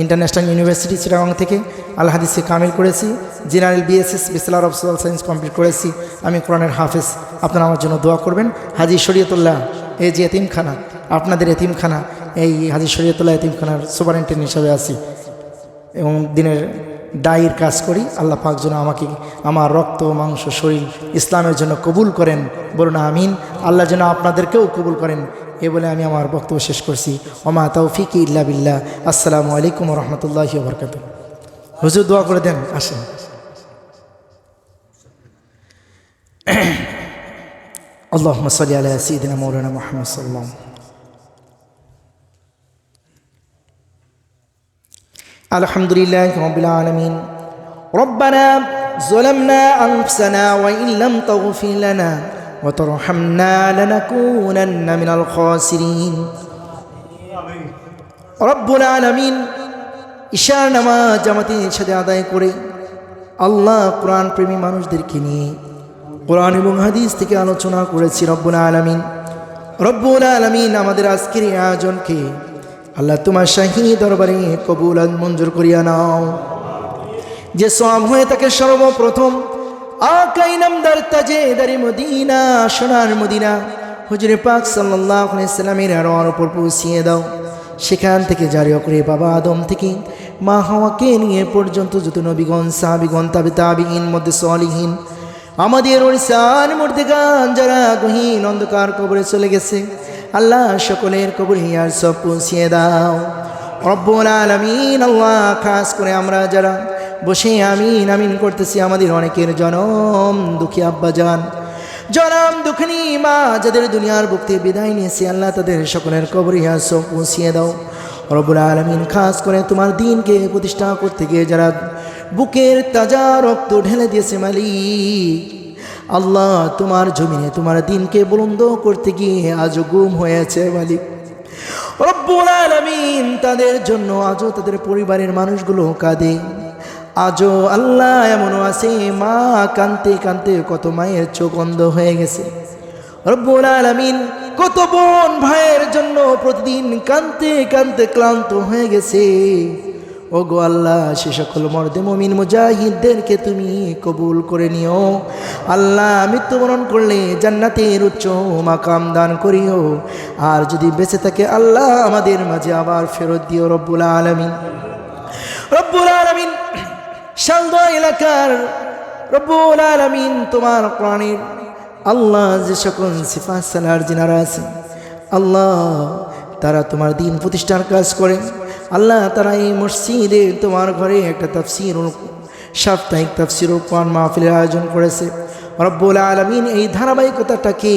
ইন্টারন্যাশনাল ইউনিভার্সিটি চিটাগং থেকে। আল হাদিসে কামিল করেছি, general BSS bachelor of social science complete করেছি। আমি কোরআনের হাফেজ। আপনারা আমার জন্য দোয়া করবেন। হাজী শরীয়তুল্লাহ এই যে এতিমখানা, আপনাদের এতিমখানা, এই হাজী শরীয়তুল্লাহ এতিমখানার সুপারিনটেন্ডেন্ট হিসাবে আছি এবং দিনের দায়ীর কাজ করি। আল্লাহ পাক যেন আমাকে, আমার রক্ত মাংস শরীর ইসলামের জন্য কবুল করেন, বলুন আমিন। আল্লাহ যেন আপনাদেরকেও কবুল করেন। এ বলে আমি আমার বক্তব্য শেষ করছি। ওমা তৌফিকি ইল্লা বিল্লাহ। আসসালামু আলাইকুম ওয়া রাহমাতুল্লাহি ওয়া বারাকাতুহু। হুজুর দোয়া করে দেন, আসেন। আল্লাহুম্মা সাল্লি আলা সাইয়্যিদিনা মাওলানা মুহাম্মদ সাল্লাল্লাহু আলাইহি আলহামদুলিল্লাহি রাব্বিল আলামিন। রব্বানা যালামনা আনফুসানা ওয়া ইন লাম তাগফির লানা ওয়া তারহামনা লানাকুনান্না মিনাল খাসিরিন। রব্বুল আলামিন ঈশার নামাজ জামাতের সাথে আদায় করে আল্লাহ কোরআন প্রেমী মানুষদেরকে নিয়ে কোরআন এবং হাদিস থেকে আলোচনা করেছি। রব্বুল আলামিন আমাদের আজকের এই আয়োজনকে আল্লাহ তোমার শাহী দরবারে কবুল আর মঞ্জুর করিয়া নাও। যে সওয়াব হয়ে থাকে সর্বপ্রথম আকাই নামদার তাজেদারি মদিনা, সোনার মদিনা হুজুরে পাক সাল্লাল্লাহু আলাইহি সাল্লামের আরওয়ার উপর পৌঁছিয়ে দাও। সেখান থেকে জারি করে বাবা আদম থেকে মা হাওয়াকে নিয়ে পর্যন্ত যত নবীগণ, সাহাবীগণ, তাবিঈন, মধ্যে সলিহিন, আমাদের ওরিসান মুর্দেগান যারা গহীন অন্ধকার কবরে চলে গেছে, আল্লাহ সকলের কবরে আর সব পৌঁছিয়ে দাও রব্বুল আলামিন। আল্লাহ খাস করে আমরা যারা বসে আমিন আমিন করতেছি, আমাদের অনেকের জনম দুঃখী আব্বাজান, জনম দুঃখিনী মা যাদের দুনিয়ার বুক থেকে বিদায় নিয়েছে, আল্লাহ তাদের সকলের কবরে আর সব পৌঁছিয়ে দাও রব্বুল আলামিন। খাস করে তোমার দিনকে প্রতিষ্ঠা করতে গিয়ে যারা বুকের তাজা রক্ত ঢেলে দিয়েছে মালিক, আল্লাহ তোমার জমিনে তোমার দিনকে বুলন্দ করতে গিয়ে আজও গুম হয়েছে মালিক রব্বুল আলামিন। তাদের জন্য আজও তাদের পরিবারের মানুষগুলো কাঁদে। আজও আল্লাহ এমনও আছে মা কাঁদতে কাঁদতে কত মায়ের চোখ অন্ধ হয়ে গেছে রব্বুল আলামিন। কত বোন ভাইয়ের জন্য প্রতিদিন কাঁদতে কাঁদতে ক্লান্ত হয়ে গেছে। ও গো আল্লাহ, সে সকল মর্দে মুমিন মুজাহিদদেরকে তুমি কবুল করে নিও আল্লাহ। মৃত্যুবরণ করলে জান্নাতের উচ্চ মাকাম দান করিও, আর যদি বেঁচে থাকে আল্লাহ আমাদের মাঝে আবার ফেরত দিও রব্বুল আলামিন। রব্বুল আলামিন শালদা এলাকার রব্বুল আলামিন তোমার কোরআনের আল্লাহ যে সকল সিফাত সালার যিনারা আছে আল্লাহ, তারা তোমার দিন প্রতিষ্ঠার কাজ করে আল্লাহ, তারা এই মসজিদে তোমার ঘরে একটা সাপ্তাহিক তাফসীরুল কোরআন মাহফিলের আয়োজন করেছে রব্বুল আলামিন। এই ধারাবাহিকতাটাকে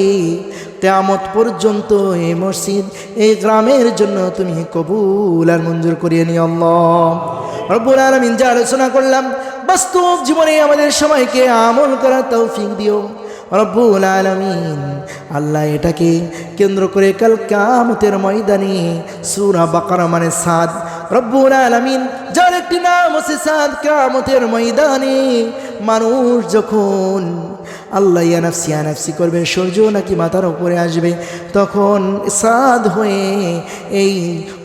কিয়ামত পর্যন্ত এই মসজিদ এই গ্রামের জন্য তুমি কবুল আর মঞ্জুর করিয়ে নিও আল্লাহ রব্বুল আলামিন। যা আলোচনা করলাম বাস্তব জীবনে আমাদের সবাইকে আমল করার তৌফিক দিও রব্বুল আলামিন। আল্লাহ এটাকে কেন্দ্র করে কাল কিয়ামতের ময়দানে সূরা বাকারা মানে সাদ রব্বুল আলামিন, যার একটি নাম আছে সাদ, কিয়ামতের ময়দানে মানুষ যখন আল্লাহ ইয়া নাফসি করবে, সূর্য নাকি মাথার উপরে আসবে, তখন সাদ হয়ে এই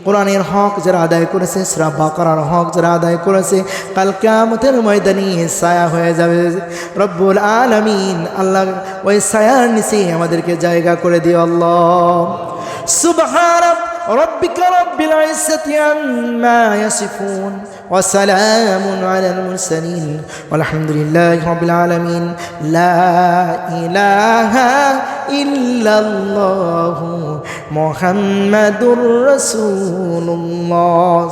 কোরআনের হক যারা আদায় করেছে, সূরা বাকারার হক যারা আদায় করেছে, কাল কিয়ামতের ময়দানে ছায়া হয়ে যাবে রব্বুল আলামিন। আল্লাহ ওই ছায়ার নিচে আমাদেরকে জায়গা করে দিও আল্লাহ। সুবহান ربك رب العزة عما يصفون وسلام على المرسلين والحمد لله رب العالمين لا إله إلا الله محمد رسول الله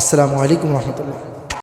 السلام عليكم ورحمة الله